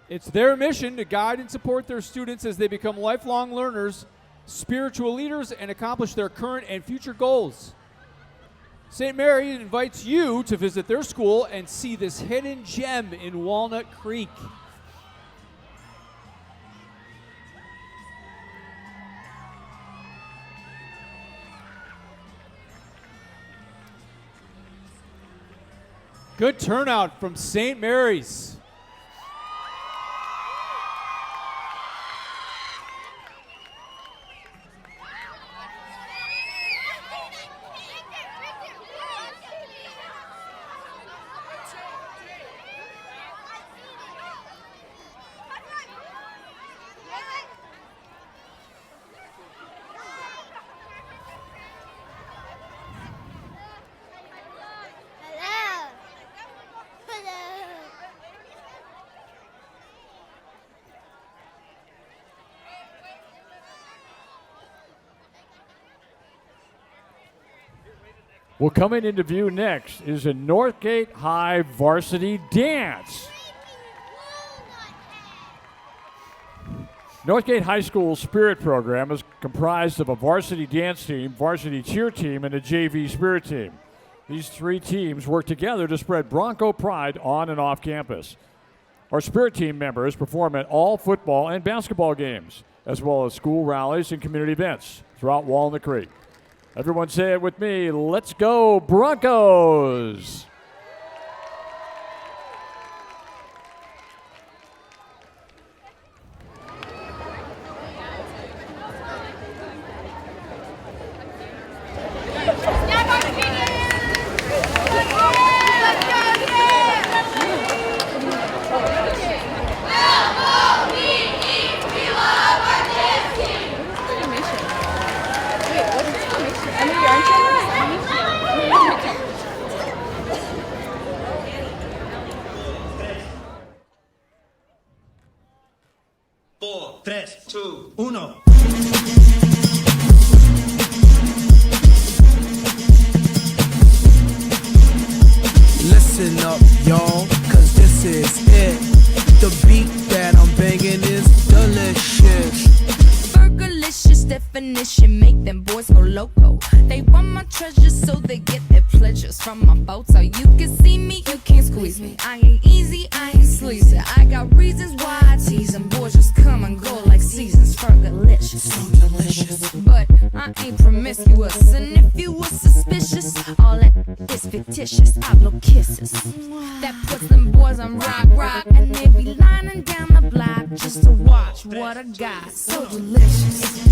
It's their mission to guide and support their students as they become lifelong learners, spiritual leaders, and accomplish their current and future goals. St. Mary invites you to visit their school and see this hidden gem in Walnut Creek. Good turnout from St. Mary's. Well, coming into view next is a Northgate High varsity dance. Northgate High School's Spirit program is comprised of a varsity dance team, varsity cheer team, and a JV Spirit team. These three teams work together to spread Bronco pride on and off campus. Our Spirit team members perform at all football and basketball games, as well as school rallies and community events throughout Walnut Creek. Everyone say it with me, let's go Broncos! Listen up, y'all, cause this is it. The beat that I'm banging is delicious. Burgerlicious definition, make them boys go loco. They want my treasures so they get their pleasures from my photo. You can see me, you can't squeeze me. I ain't easy, I ain't sleazy. I got reasons why I tease them. Boys just come and go like seasons. Burgerlicious, so delicious. But I ain't promiscuous, and if you were suspicious, all that is fictitious. I blow kisses. That puts them boys on rock, and they be lining down the block just to watch what I got. So delicious.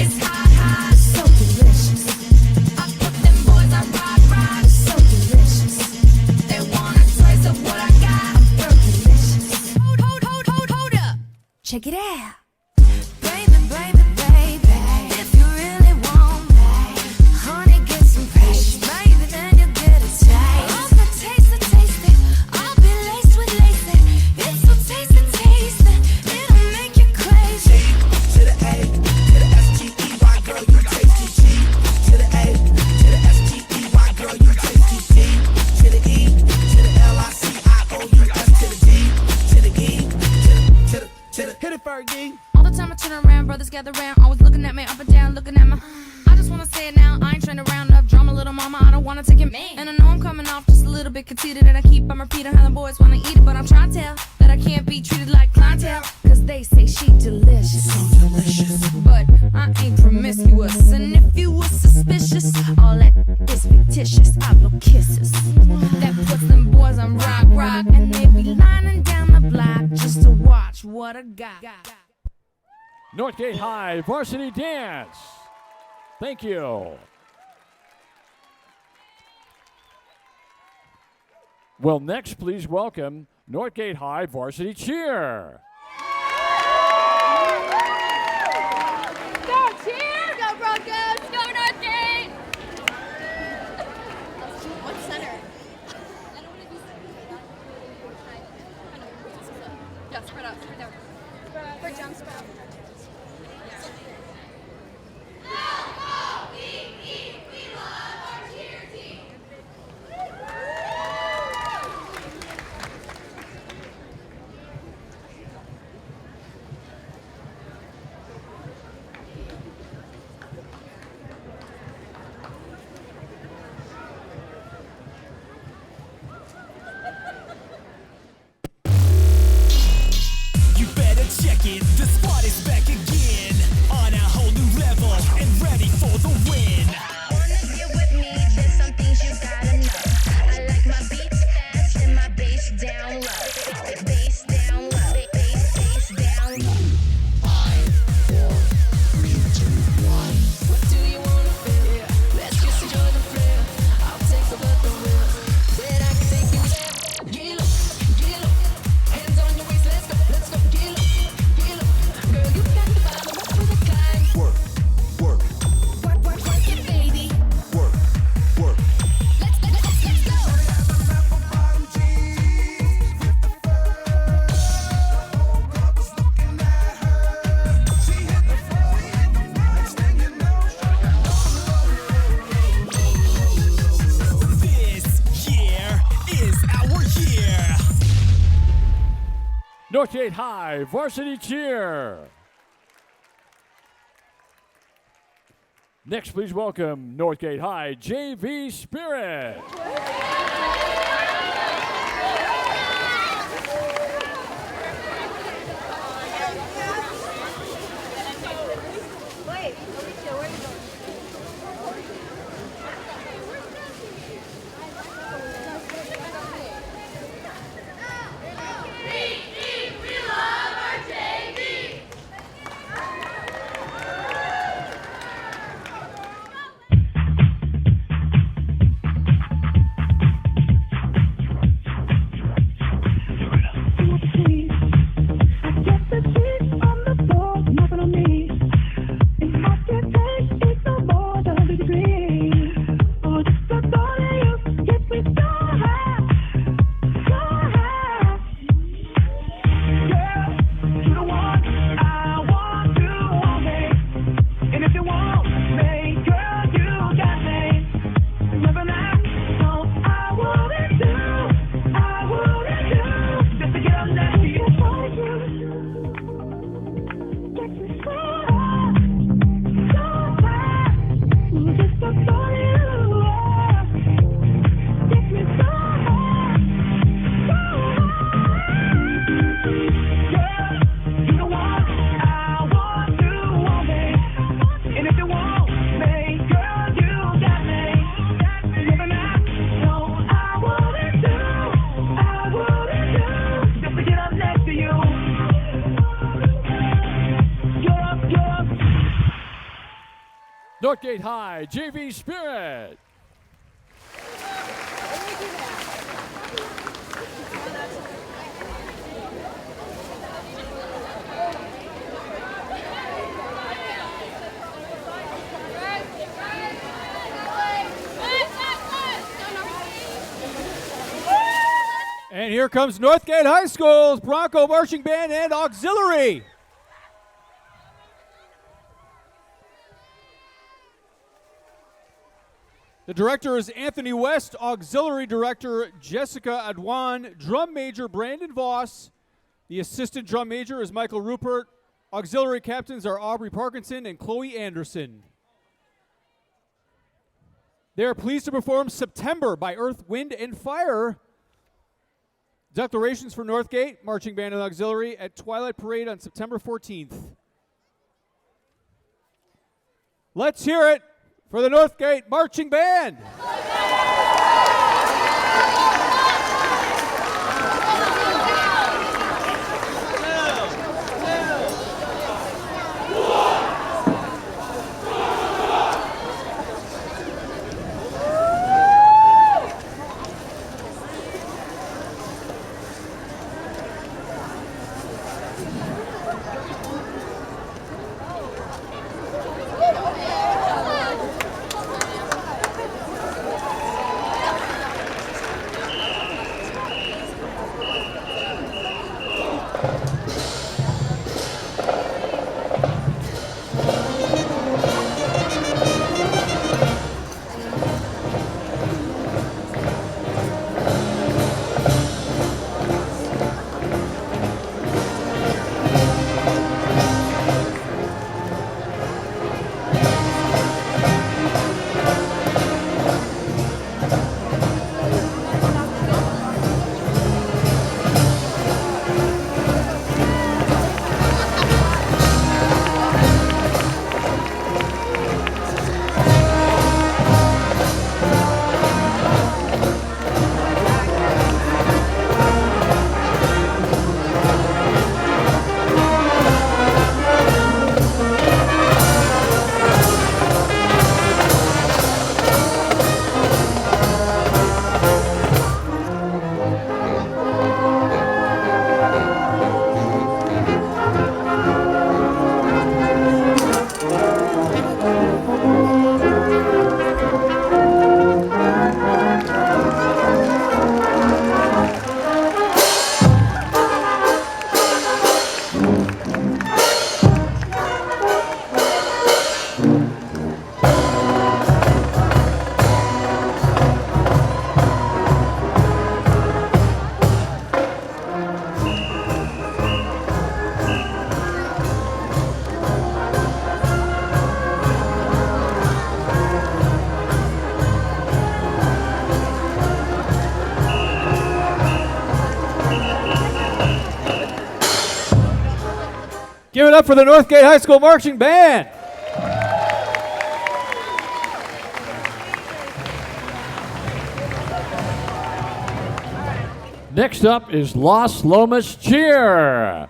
It's hot, so delicious. I put them boys on rock, it's so delicious. They wanna taste of what I got. I'm delicious. Hold up. Check it out. Baby, if you really want me, honey, get some patience. Baby, then you get a taste. I'll taste it. I'll be laced with lace. It's so tasty. It'll make you crazy. To the A, to the S-T-E-Y, girl, you tasty G. To the A, to the S-T-E-Y, girl, you tasty D. To the E, to the L-I-C-I-O-U-S, to the D, to the E, to the hit it, Fergie. All the time I turn around, brothers gather round, always looking at me up and down, looking at my. I just wanna say it now, I ain't trying to round up drama, little mama, I don't wanna take it. And I know I'm coming off just a little bit conceited, and I keep on repeating how the boys wanna eat it, but I'm trying to tell that I can't be treated like clientele, cause they say she delicious. So delicious. But I ain't promiscuous, and if you were suspicious, all that is fictitious. I blow kisses. That puts them boys on rock, and they be lining down the block just to watch what I got. Northgate High Varsity Dance. Thank you. Well, next, please welcome Northgate High Varsity Cheer. Go cheer! Go Broncos! Go Northgate! What's center? I don't want to be center. Yeah, spread out. For jump sprout. We love our cheer team. You better check it, the squad is Northgate High Varsity Cheer. Next, please welcome Northgate High JV Spirit. Northgate High JV Spirit. And here comes Northgate High School's Bronco Marching Band and Auxiliary. The director is Anthony West, auxiliary director Jessica Adwan, drum major Brandon Voss. The assistant drum major is Michael Rupert. Auxiliary captains are Aubrey Parkinson and Chloe Anderson. They are pleased to perform September by Earth, Wind, and Fire. Declarations for Northgate, Marching Band and Auxiliary at Twilight Parade on September 14th. Let's hear it for the Northgate Marching Band. Give it up for the Northgate High School Marching Band. Next up is Los Lomas Cheer.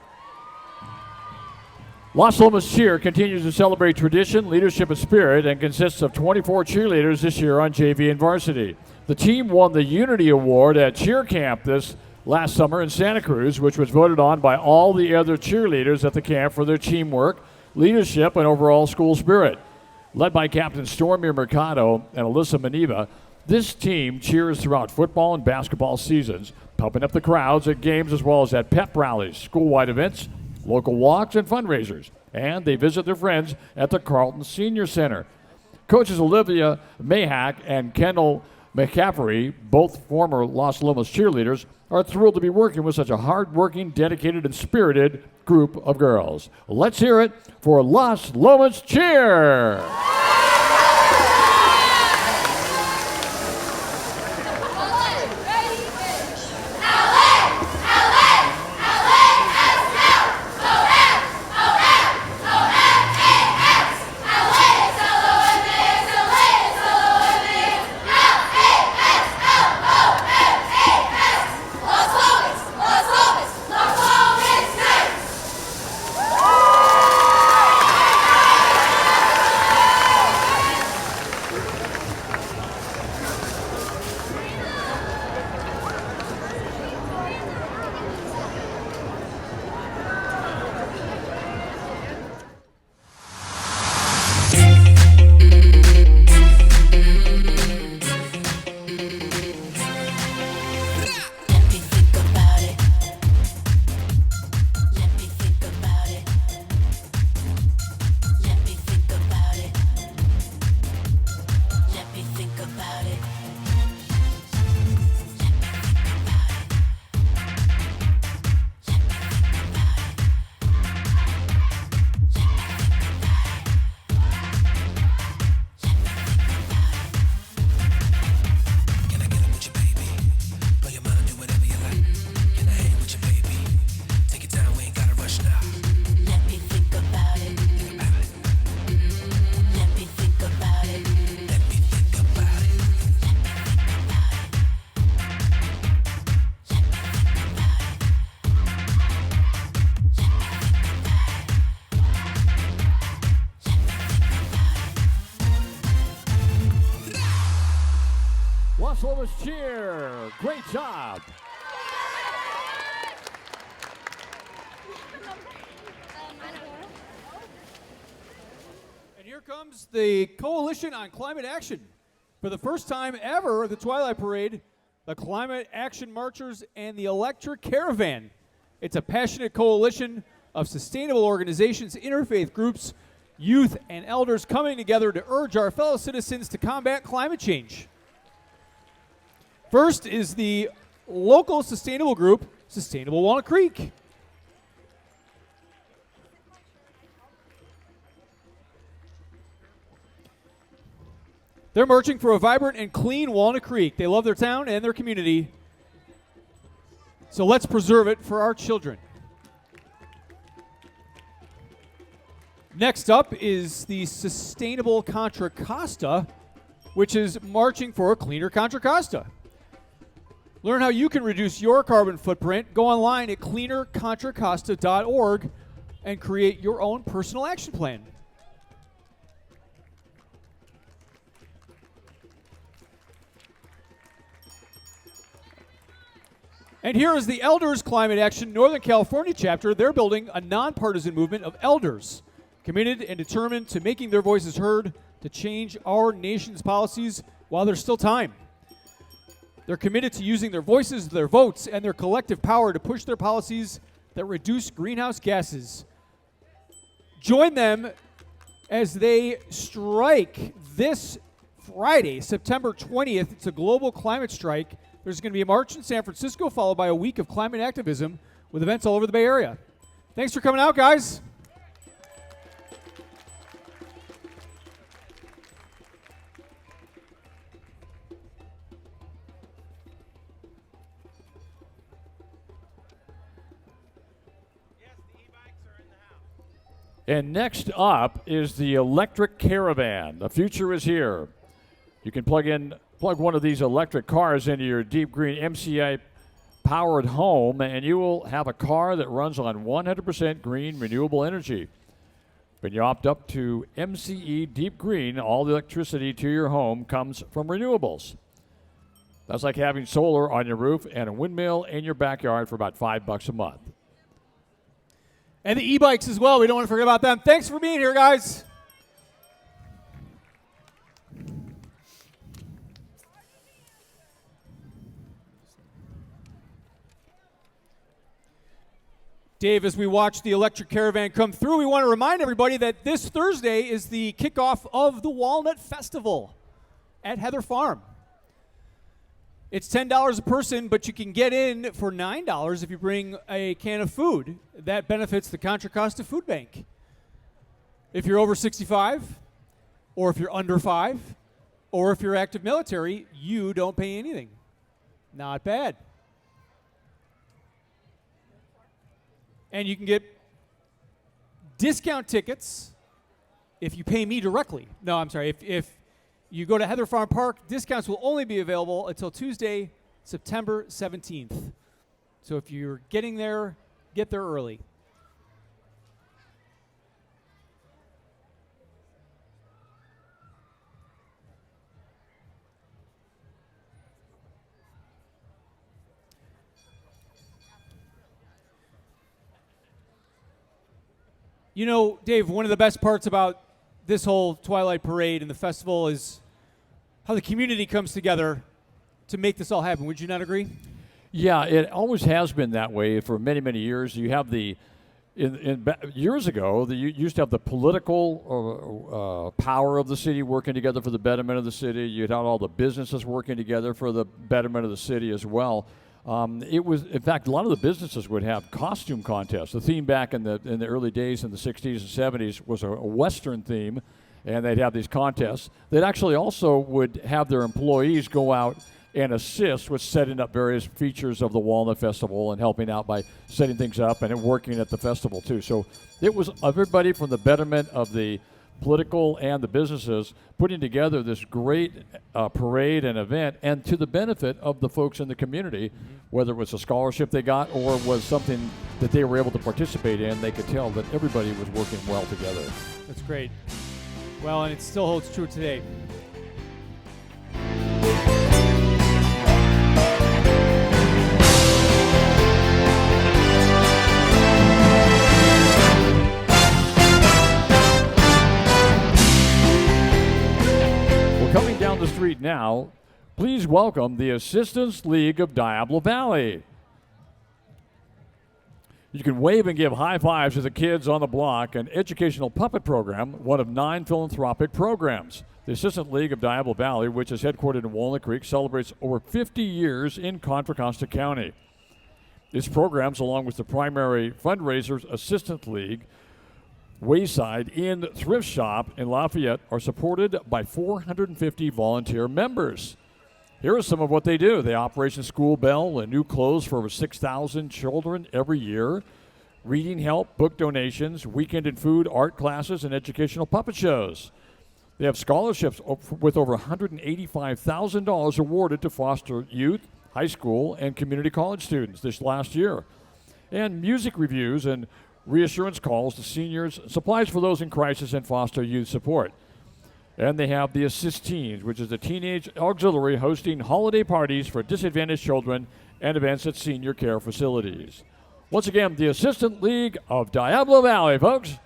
Los Lomas Cheer continues to celebrate tradition, leadership, and spirit and consists of 24 cheerleaders this year on JV and varsity. The team won the Unity Award at Cheer Camp this last summer in Santa Cruz, which was voted on by all the other cheerleaders at the camp for their teamwork, leadership, and overall school spirit. Led by Captain Stormir Mercado and Alyssa Maniva, this team cheers throughout football and basketball seasons, pumping up the crowds at games as well as at pep rallies, school-wide events, local walks, and fundraisers. And they visit their friends at the Carlton Senior Center. Coaches Olivia Mayhack and Kendall McCaffrey, both former Los Lomas cheerleaders, are thrilled to be working with such a hard-working, dedicated, and spirited group of girls. Let's hear it for Los Lomas Cheer! Los Lomas Cheer, great job. And here comes the Coalition on Climate Action. For the first time ever at the Twilight Parade, the Climate Action Marchers and the Electric Caravan. It's a passionate coalition of sustainable organizations, interfaith groups, youth, and elders coming together to urge our fellow citizens to combat climate change. First is the local sustainable group, Sustainable Walnut Creek. They're marching for a vibrant and clean Walnut Creek. They love their town and their community. So let's preserve it for our children. Next up is the Sustainable Contra Costa, which is marching for a cleaner Contra Costa. Learn how you can reduce your carbon footprint. Go online at cleanercontracosta.org and create your own personal action plan. And here is the Elders Climate Action Northern California chapter. They're building a nonpartisan movement of elders committed and determined to making their voices heard to change our nation's policies while there's still time. They're committed to using their voices, their votes, and their collective power to push their policies that reduce greenhouse gases. Join them as they strike this Friday, September 20th. It's a global climate strike. There's going to be a march in San Francisco, followed by a week of climate activism with events all over the Bay Area. Thanks for coming out, guys. Yes, the e-bikes are in the house. And next up is the electric caravan. The future is here. You can plug one of these electric cars into your deep green MCI powered home, and you will have a car that runs on 100% green renewable energy. When you opt up to MCE Deep Green, all the electricity to your home comes from renewables. That's like having solar on your roof and a windmill in your backyard for about $5 a month. And the e-bikes as well. We don't want to forget about them. Thanks for being here, guys. Dave, as we watch the electric caravan come through, we want to remind everybody that this Thursday is the kickoff of the Walnut Festival at Heather Farm. It's $10 a person, but you can get in for $9 if you bring a can of food. That benefits the Contra Costa Food Bank. If you're over 65, or if you're under 5, or if you're active military, you don't pay anything. Not bad. And you can get discount tickets if you pay me directly. No, I'm sorry. If you go to Heather Farm Park, discounts will only be available until Tuesday, September 17th. So if you're getting there, get there early. You know, Dave, one of the best parts about this whole Twilight Parade and the festival is how the community comes together to make this all happen. Would you not agree? Yeah, it always has been that way for many, many years. You have years ago, you used to have the political power of the city working together for the betterment of the city. You'd have all the businesses working together for the betterment of the city as well. It was, in fact, a lot of the businesses would have costume contests. The theme back in the early days in the 60s and 70s was a Western theme, and they'd have these contests. They'd actually also would have their employees go out and assist with setting up various features of the Walnut Festival and helping out by setting things up and working at the festival too. So it was everybody from the betterment of the political and the businesses putting together this great parade and event, and to the benefit of the folks in the community, whether it was a scholarship they got or was something that they were able to participate in. They could tell that everybody was working well together. That's great. Well, and it still holds true today. Coming down the street now, please welcome the Assistance League of Diablo Valley. You can wave and give high fives to the kids on the block, an educational puppet program, one of 9 philanthropic programs. The Assistance League of Diablo Valley, which is headquartered in Walnut Creek, celebrates over 50 years in Contra Costa County. Its programs, along with the primary fundraisers, Assistance League, Wayside Inn Thrift Shop in Lafayette, are supported by 450 volunteer members. Here are some of what they do. They Operation School Bell and new clothes for over 6,000 children every year, reading help, book donations, weekend and food, art classes, and educational puppet shows. They have scholarships with over $185,000 awarded to foster youth, high school, and community college students this last year. And music reviews and reassurance calls to seniors, supplies for those in crisis, and foster youth support. And they have the Assist Teens, which is the teenage auxiliary hosting holiday parties for disadvantaged children and events at senior care facilities. Once again, the Assistant League of Diablo Valley, folks.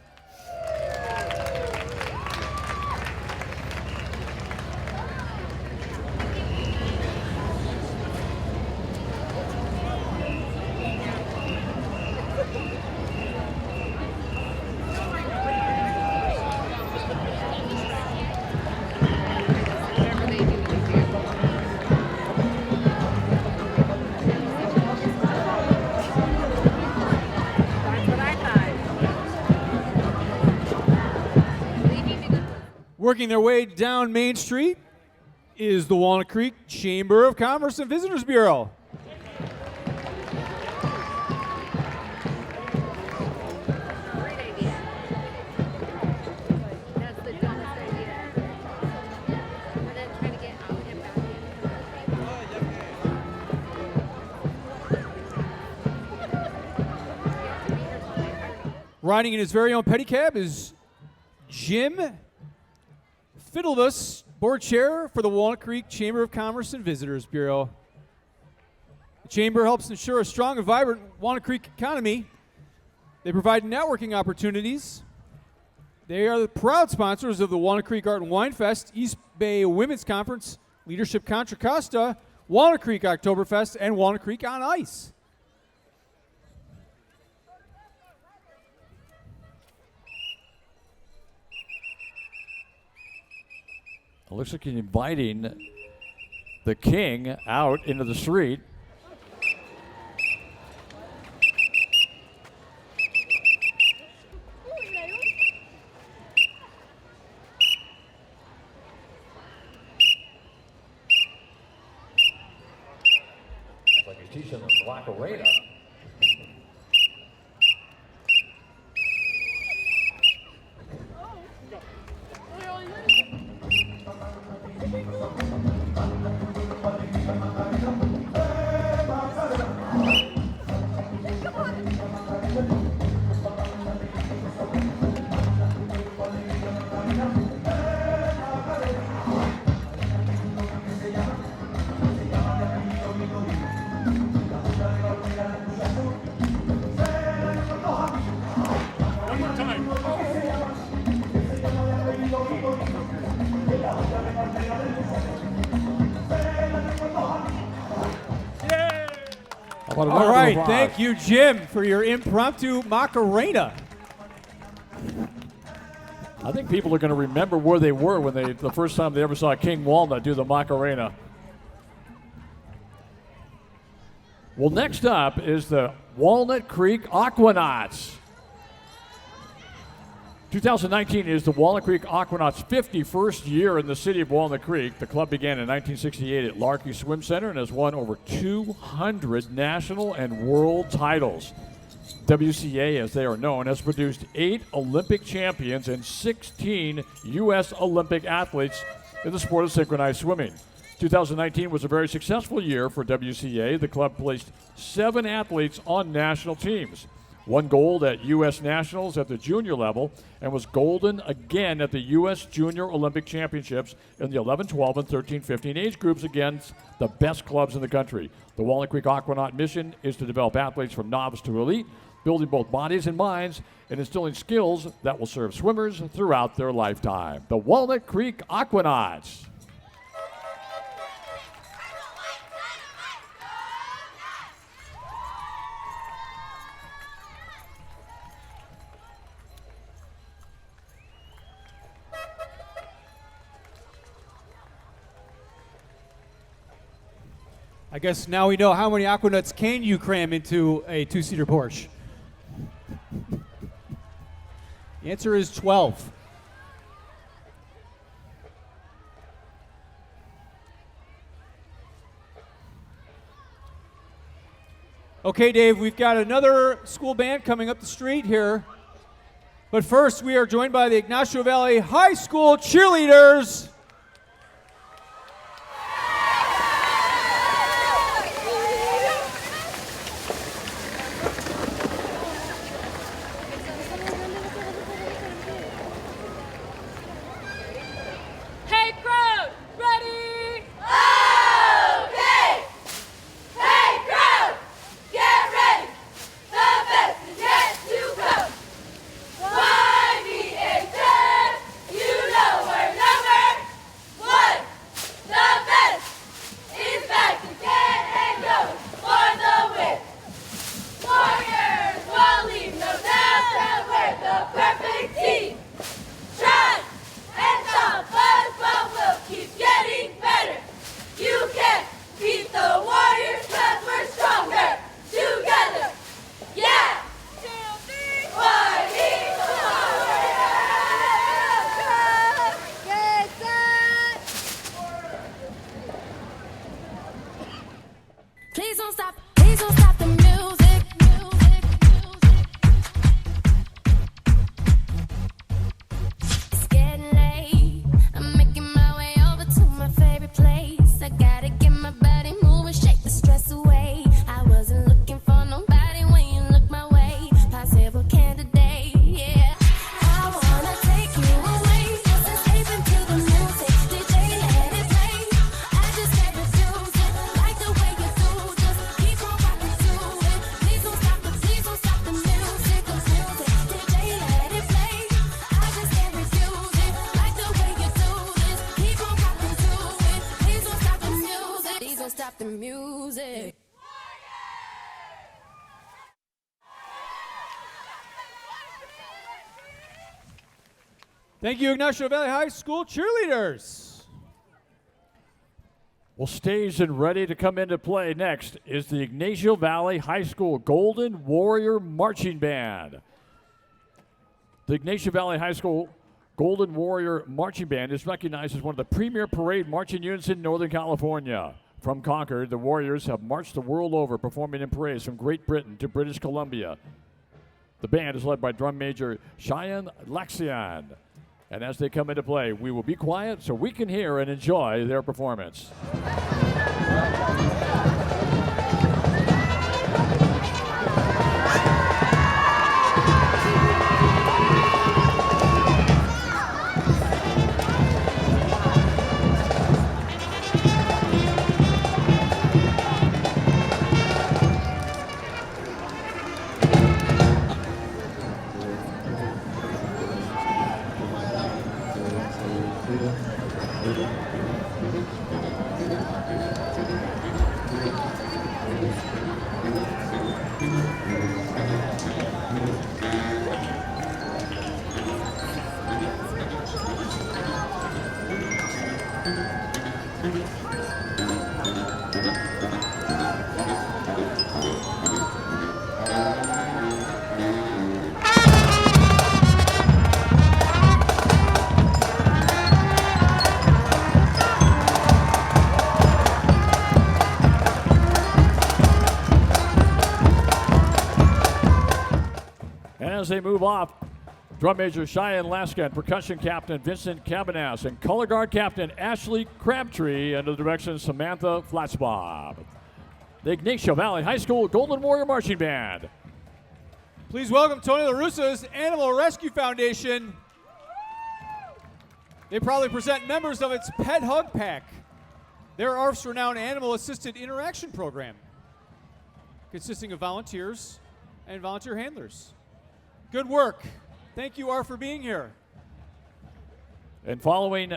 Working their way down Main Street is the Walnut Creek Chamber of Commerce and Visitors Bureau. Riding in his very own pedicab is Jim Fiddlebus, board chair for the Walnut Creek Chamber of Commerce and Visitors Bureau. The Chamber helps ensure a strong and vibrant Walnut Creek economy. They provide networking opportunities. They are the proud sponsors of the Walnut Creek Art and Wine Fest, East Bay Women's Conference, Leadership Contra Costa, Walnut Creek Oktoberfest, and Walnut Creek on Ice. It looks like he's inviting the king out into the street. It's like he's teaching them Macarena. All right, thank you, Jim, for your impromptu Macarena. I think people are going to remember where they were when the first time they ever saw King Walnut do the Macarena. Well, next up is the Walnut Creek Aquanauts. 2019 is the Walnut Creek Aquanauts' 51st year in the city of Walnut Creek. The club began in 1968 at Larky Swim Center and has won over 200 national and world titles. WCA, as they are known, has produced 8 Olympic champions and 16 U.S. Olympic athletes in the sport of synchronized swimming. 2019 was a very successful year for WCA. The club placed 7 athletes on national teams. Won gold at U.S. Nationals at the junior level and was golden again at the U.S. Junior Olympic Championships in the 11, 12, and 13, 15 age groups against the best clubs in the country. The Walnut Creek Aquanaut mission is to develop athletes from novice to elite, building both bodies and minds and instilling skills that will serve swimmers throughout their lifetime. The Walnut Creek Aquanauts. I guess now we know how many Aquanuts can you cram into a 2-seater Porsche. The answer is 12. Okay, Dave, we've got another school band coming up the street here. But first, we are joined by the Ignacio Valley High School cheerleaders. YBHS, you know we're number Thank you, Ignacio Valley High School cheerleaders. Well, staged and ready to come into play next is the Ignacio Valley High School Golden Warrior Marching Band. The Ignacio Valley High School Golden Warrior Marching Band is recognized as one of the premier parade marching units in Northern California. From Concord, the Warriors have marched the world over, performing in parades from Great Britain to British Columbia. The band is led by drum major Cheyenne Laxian. And as they come into play, we will be quiet so we can hear and enjoy their performance. As they move off, drum major Cheyenne Laska and percussion captain Vincent Cabanas and color guard captain Ashley Crabtree under the direction of Samantha Flatsbob. The Ignacio Valley High School Golden Warrior Marching Band. Please welcome Tony La Russa's Animal Rescue Foundation. They proudly present members of its Pet Hug Pack, their ARF's-renowned animal-assisted interaction program, consisting of volunteers and volunteer handlers. Good work. Thank you, ARF, for being here. And following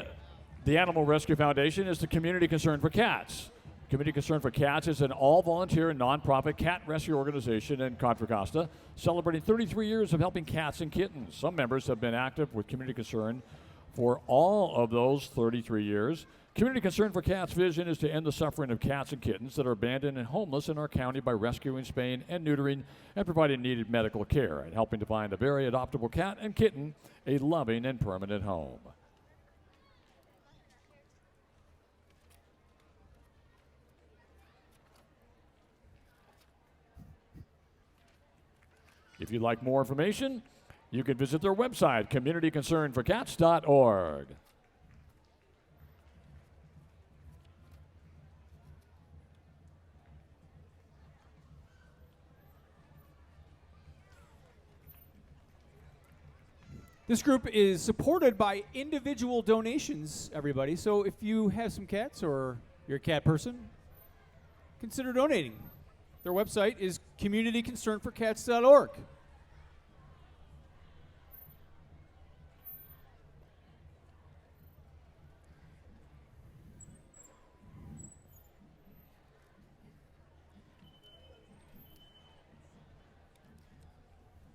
the Animal Rescue Foundation is the Community Concern for Cats. Community Concern for Cats is an all-volunteer nonprofit cat rescue organization in Contra Costa, celebrating 33 years of helping cats and kittens. Some members have been active with Community Concern for all of those 33 years. Community Concern for Cats' vision is to end the suffering of cats and kittens that are abandoned and homeless in our county by rescuing, spaying, and neutering and providing needed medical care and helping to find a very adoptable cat and kitten a loving and permanent home. If you'd like more information, you can visit their website, communityconcernforcats.org. This group is supported by individual donations, everybody. So if you have some cats or you're a cat person, consider donating. Their website is communityconcernforcats.org.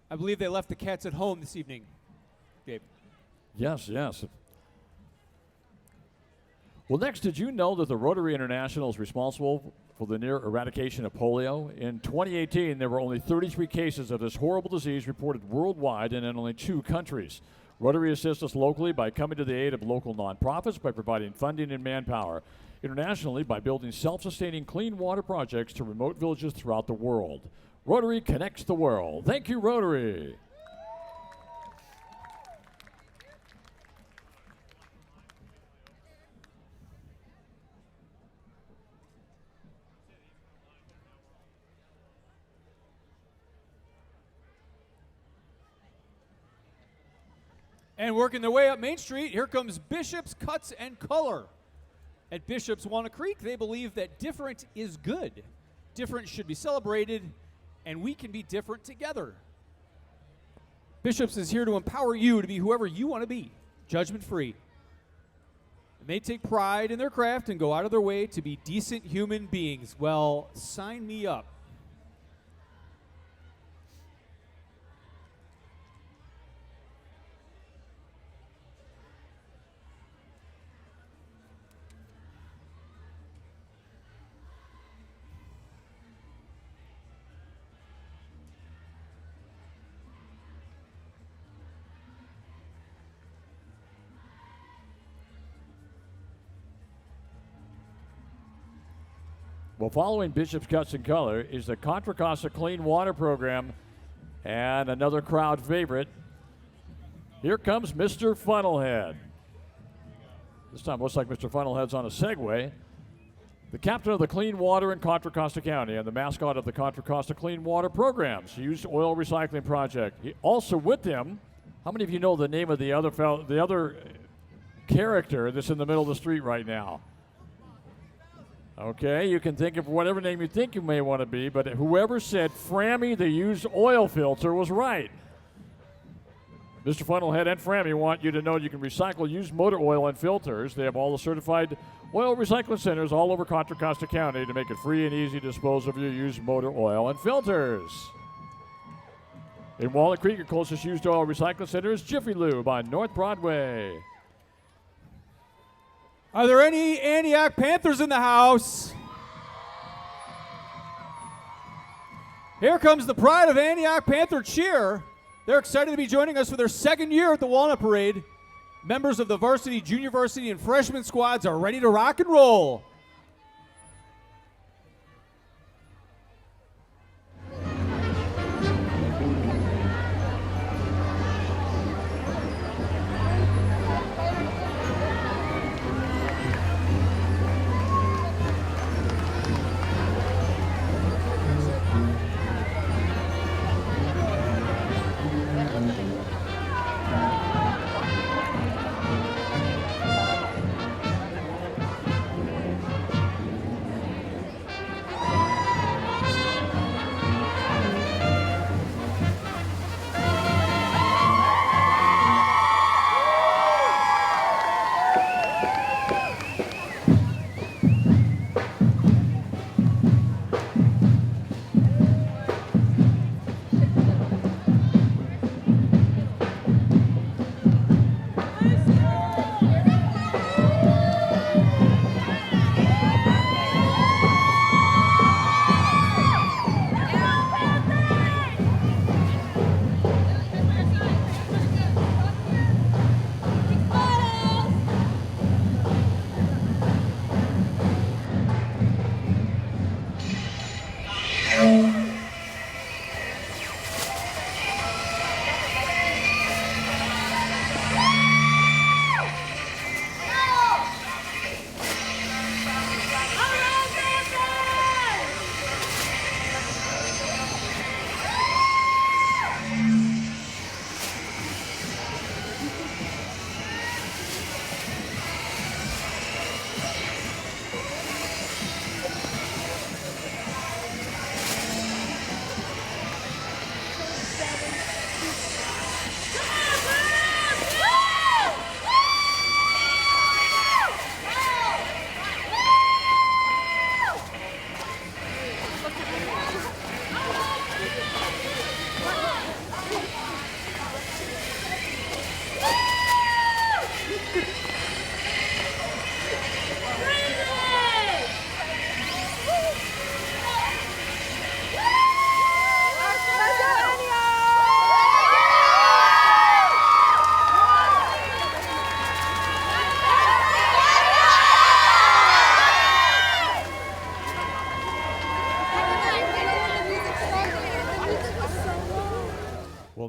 I believe they left the cats at home this evening. Gabe. Yes. Well, next, did you know that the Rotary International is responsible for the near eradication of polio? In 2018, there were only 33 cases of this horrible disease reported worldwide and in only 2 countries. Rotary assists us locally by coming to the aid of local nonprofits, by providing funding and manpower. Internationally, by building self-sustaining clean water projects to remote villages throughout the world. Rotary connects the world. Thank you, Rotary. And working their way up Main Street, here comes Bishop's Cuts and Color. At Bishop's Walnut Creek, they believe that different is good. Different should be celebrated, and we can be different together. Bishop's is here to empower you to be whoever you want to be, judgment-free. And they take pride in their craft and go out of their way to be decent human beings. Well, sign me up. Well, following Bishop's Cuts and Color is the Contra Costa Clean Water Program and another crowd favorite. Here comes Mr. Funnelhead. This time looks like Mr. Funnelhead's on a Segway. The captain of the Clean Water in Contra Costa County and the mascot of the Contra Costa Clean Water Programs, Used Oil Recycling Project. He also with him, how many of you know the name of the other character that's in the middle of the street right now? Okay, you can think of whatever name you think you may want to be, but whoever said Frammy the used oil filter was right. Mr. Funnelhead and Frammy want you to know you can recycle used motor oil and filters. They have all the certified oil recycling centers all over Contra Costa County to make it free and easy to dispose of your used motor oil and filters. In Walnut Creek, your closest used oil recycling center is Jiffy Lube on North Broadway. Are there any Antioch Panthers in the house? Here comes the pride of Antioch Panther cheer. They're excited to be joining us for their second year at the Walnut Parade. Members of the varsity, junior varsity, and freshman squads are ready to rock and roll.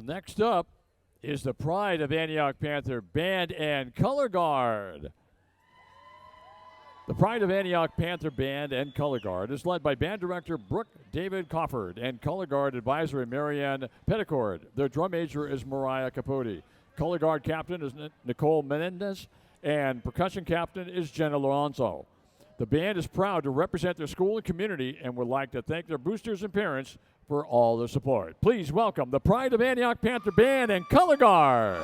Next up is the pride of Antioch Panther Band and Color Guard. The pride of Antioch Panther Band and Color Guard is led by band director Brooke David Cofford and Color Guard advisor Marianne Petticord. Their drum major is Mariah Capote. Color Guard captain is Nicole Menendez, and percussion captain is Jenna Lorenzo. The band is proud to represent their school and community and would like to thank their boosters and parents for all their support. Please welcome the pride of Antioch Panther Band and Color Guard.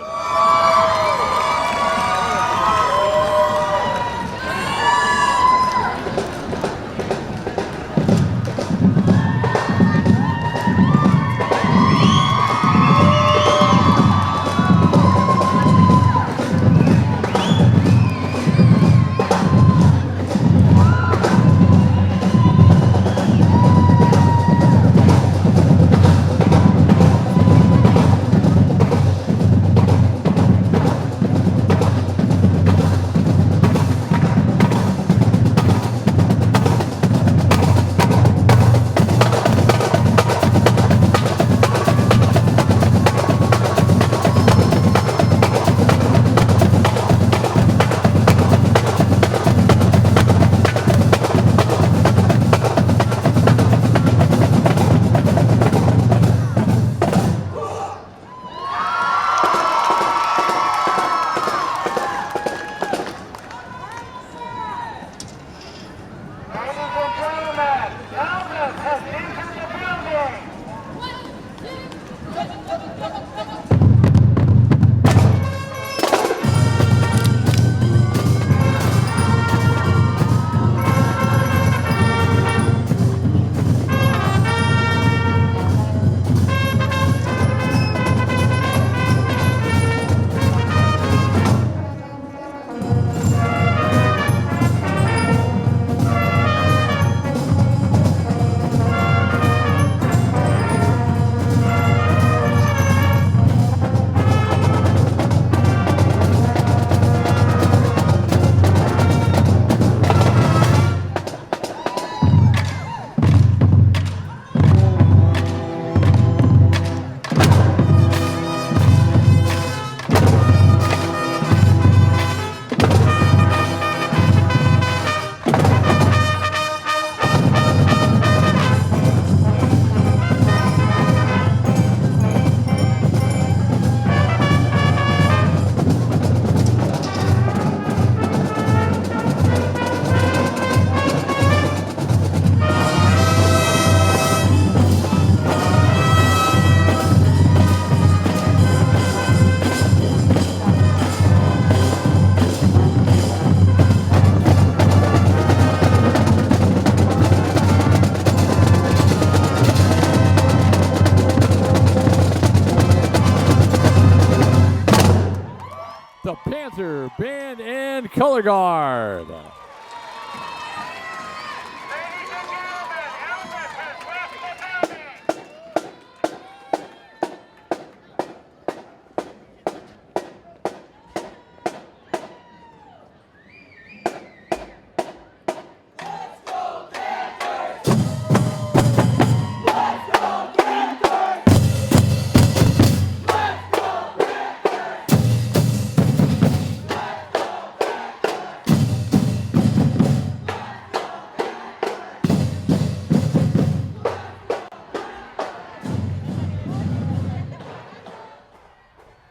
Choir, Band, and Color Guard.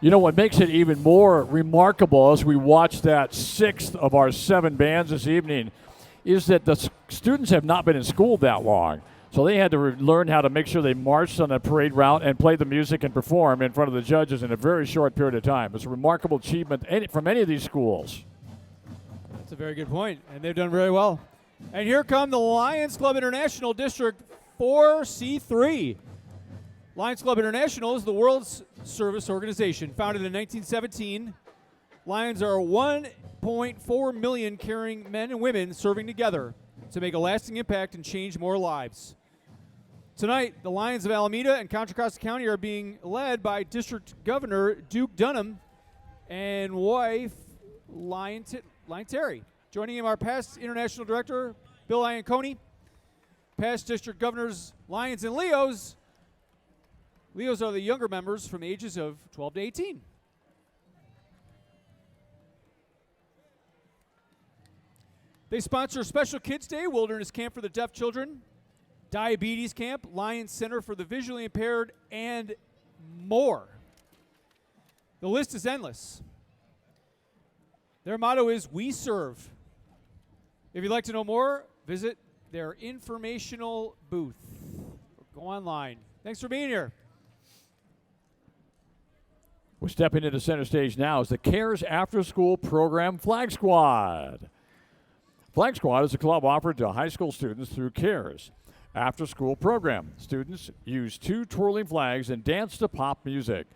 You know what makes it even more remarkable as we watch that 6th of our 7 bands this evening is that the students have not been in school that long. So they had to learn how to make sure they marched on the parade route and played the music and perform in front of the judges in a very short period of time. It's a remarkable achievement from any of these schools. That's a very good point, and they've done very well. And here come the Lions Club International District 4C3. Lions Club International is the world's service organization. Founded in 1917, Lions are 1.4 million caring men and women serving together to make a lasting impact and change more lives. Tonight, the Lions of Alameda and Contra Costa County are being led by District Governor Duke Dunham and wife Lion Terry. Joining him are past International Director Bill Ianconi, past District Governors Lions and Leos. Leos are the younger members from ages of 12 to 18. They sponsor Special Kids Day, Wilderness Camp for the Deaf Children, Diabetes Camp, Lions Center for the Visually Impaired, and more. The list is endless. Their motto is, "We serve." If you'd like to know more, visit their informational booth. Go online. Thanks for being here. We're stepping into center stage now is the CARES After School Program Flag Squad. Flag Squad is a club offered to high school students through CARES After School Program. Students use 2 twirling flags and dance to pop music.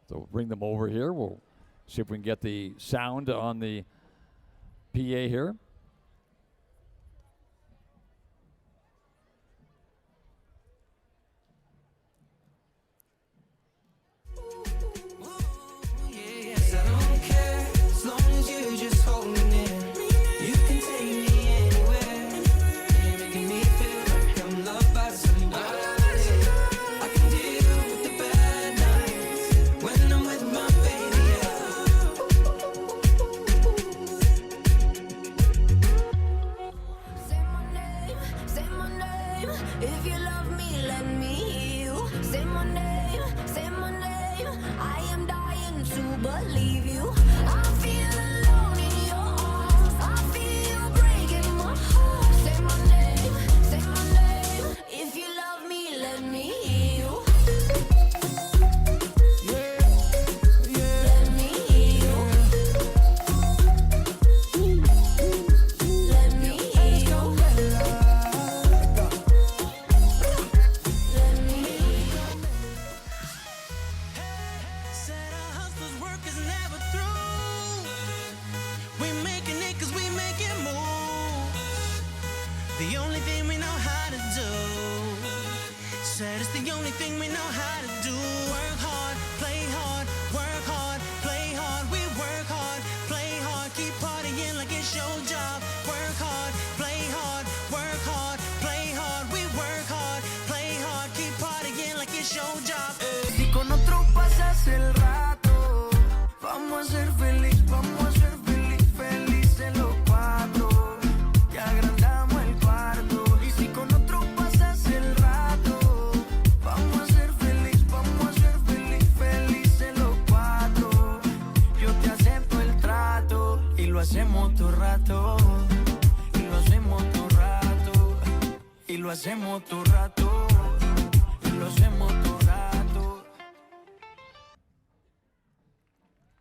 So we'll bring them over here. We'll see if we can get the sound on the PA here.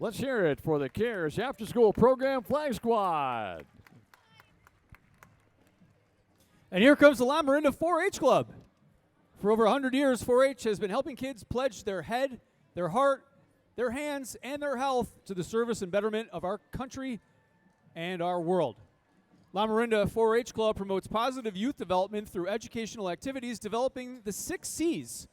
Let's hear it for the CARES After School Program Flag Squad. And here comes the La Marinda 4-H Club. For over 100 years, 4-H has been helping kids pledge their head, their heart, their hands, and their health to the service and betterment of our country and our world. La Marinda 4-H Club promotes positive youth development through educational activities, developing the 6 C's: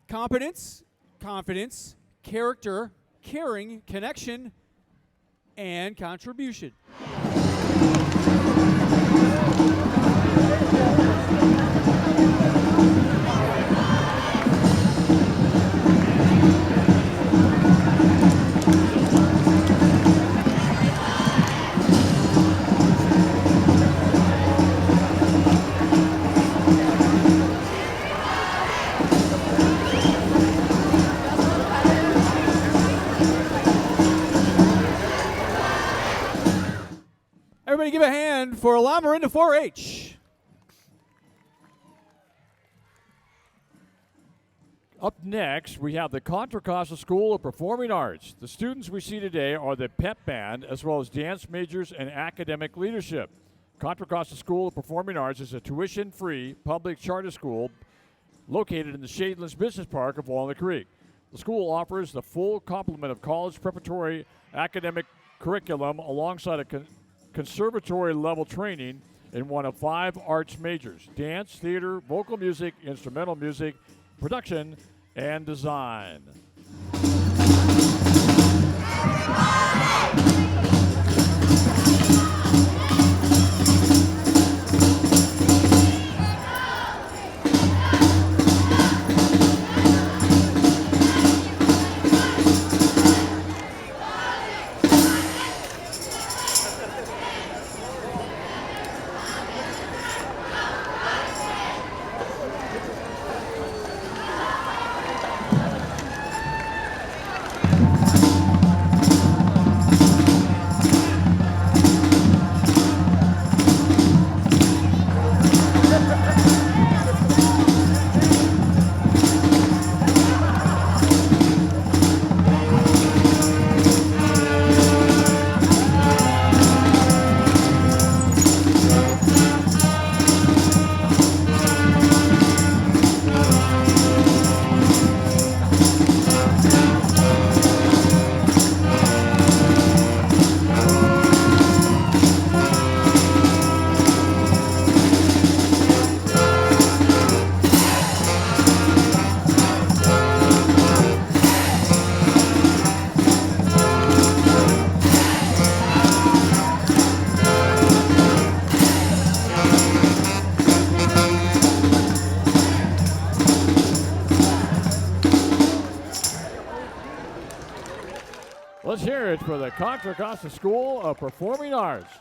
competence, confidence, character, caring, connection, and contribution. Everybody give a hand for La Marinda 4-H. Up next, we have the Contra Costa School of Performing Arts. The students we see today are the pep band, as well as dance majors and academic leadership. Contra Costa School of Performing Arts is a tuition-free public charter school located in the Shadelands Business Park of Walnut Creek. The school offers the full complement of college preparatory academic curriculum alongside a conservatory-level training in one of 5 arts majors: dance, theater, vocal music, instrumental music, production, and design. Let's hear it for the Contra Costa School of Performing Arts.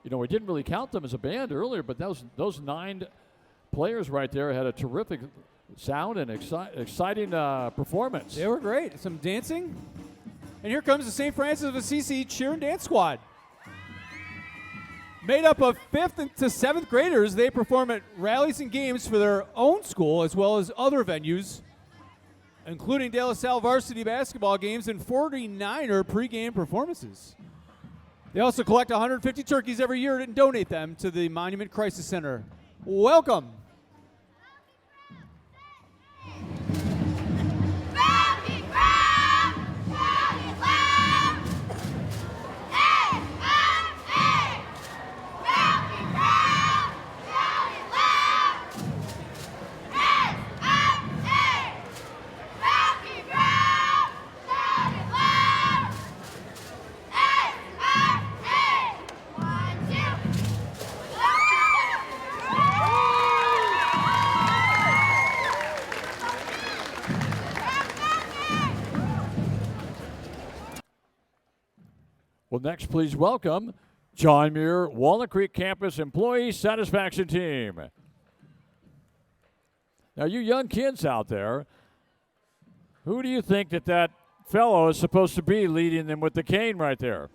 You know, we didn't really count them as a band earlier, but those 9 players right there had a terrific sound and exciting performance. They were great. Some dancing. And here comes the St. Francis of Assisi Cheer and Dance Squad. Made up of 5th to 7th graders, they perform at rallies and games for their own school as well as other venues, including De La Salle varsity basketball games and 49er pregame performances. They also collect 150 turkeys every year and donate them to the Monument Crisis Center. Welcome. Well, next, please welcome John Muir, Walnut Creek Campus Employee Satisfaction Team. Now, you young kids out there, who do you think that fellow is supposed to be leading them with the cane right there?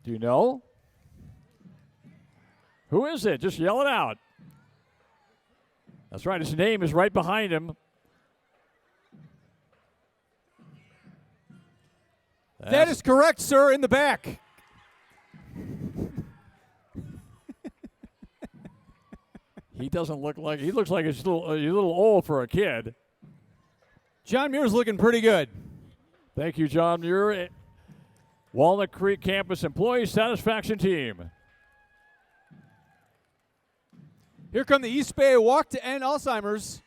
Do you know? Who is it? Just yell it out. That's right. His name is right behind him. That is correct, sir, in the back. He doesn't look like, he looks like he's a little old for a kid. John Muir's looking pretty good. Thank you, John Muir. Walnut Creek Campus Employee Satisfaction Team. Here come the East Bay Walk to End Alzheimer's.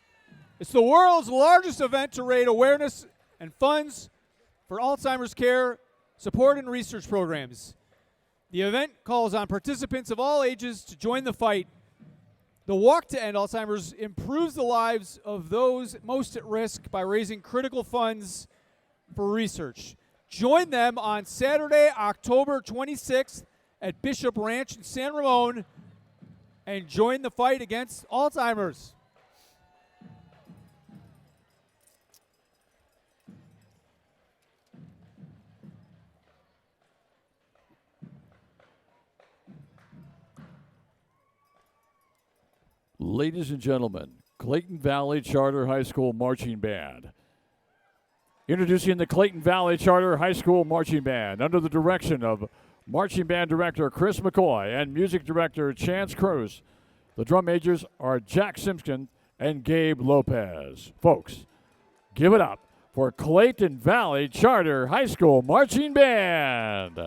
It's the world's largest event to raise awareness and funds for Alzheimer's care, support, and research programs. The event calls on participants of all ages to join the fight. The Walk to End Alzheimer's improves the lives of those most at risk by raising critical funds for research. Join them on Saturday, October 26th at Bishop Ranch in San Ramon and join the fight against Alzheimer's. Ladies and gentlemen, Clayton Valley Charter High School Marching Band. Introducing the Clayton Valley Charter High School Marching Band under the direction of Marching Band Director Chris McCoy and Music Director Chance Cruz. The drum majors are Jack Simpson and Gabe Lopez. Folks, give it up for Clayton Valley Charter High School Marching Band.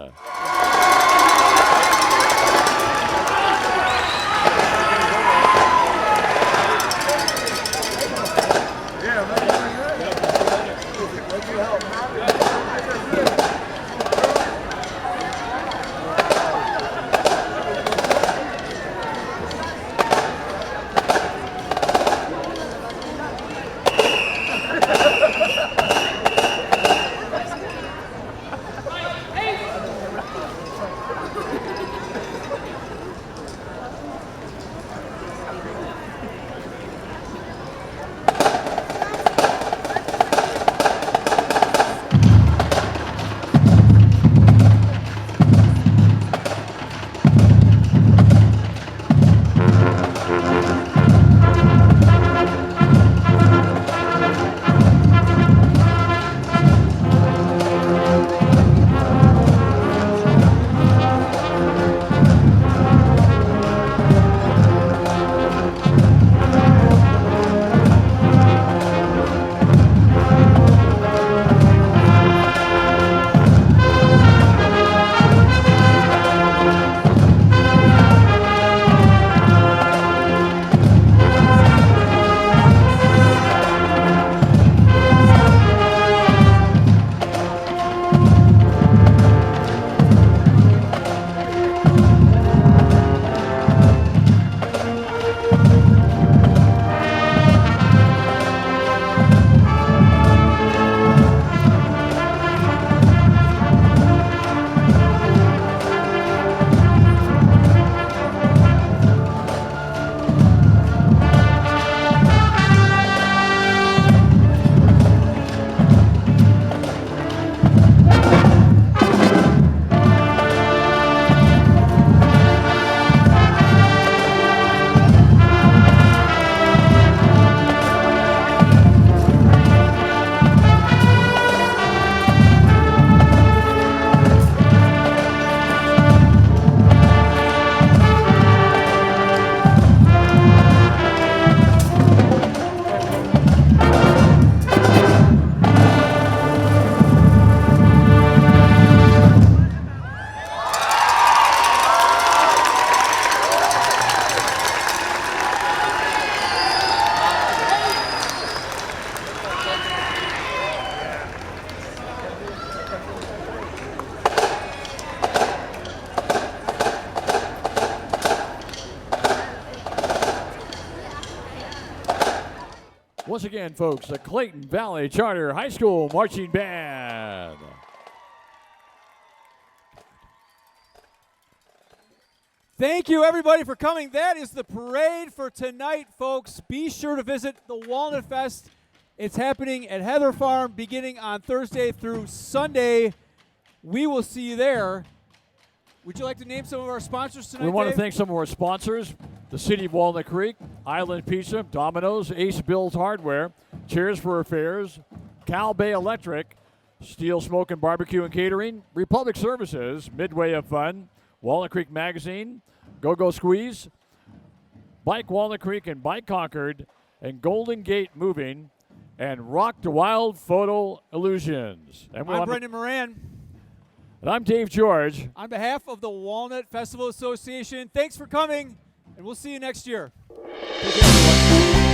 Once again, folks, the Clayton Valley Charter High School Marching Band. Thank you, everybody, for coming. That is the parade for tonight, folks. Be sure to visit the Walnut Fest. It's happening at Heather Farm beginning on Thursday through Sunday. We will see you there. Would you like to name some of our sponsors tonight, We want Dave? to thank some of our sponsors, the City of Walnut Creek, Island Pizza, Domino's, Ace Bill's Hardware, Chairs for Affairs, Cal Bay Electric, Steel Smoke and Barbecue and Catering, Republic Services, Midway of Fun, Walnut Creek Magazine, Go-Go Squeeze, Bike Walnut Creek and Bike Concord, and Golden Gate Moving, and Rock the Wild Photo Illusions. And I'm Brendan Moran. And I'm Dave George. On behalf of the Walnut Festival Association, thanks for coming, and we'll see you next year. Take care, everyone.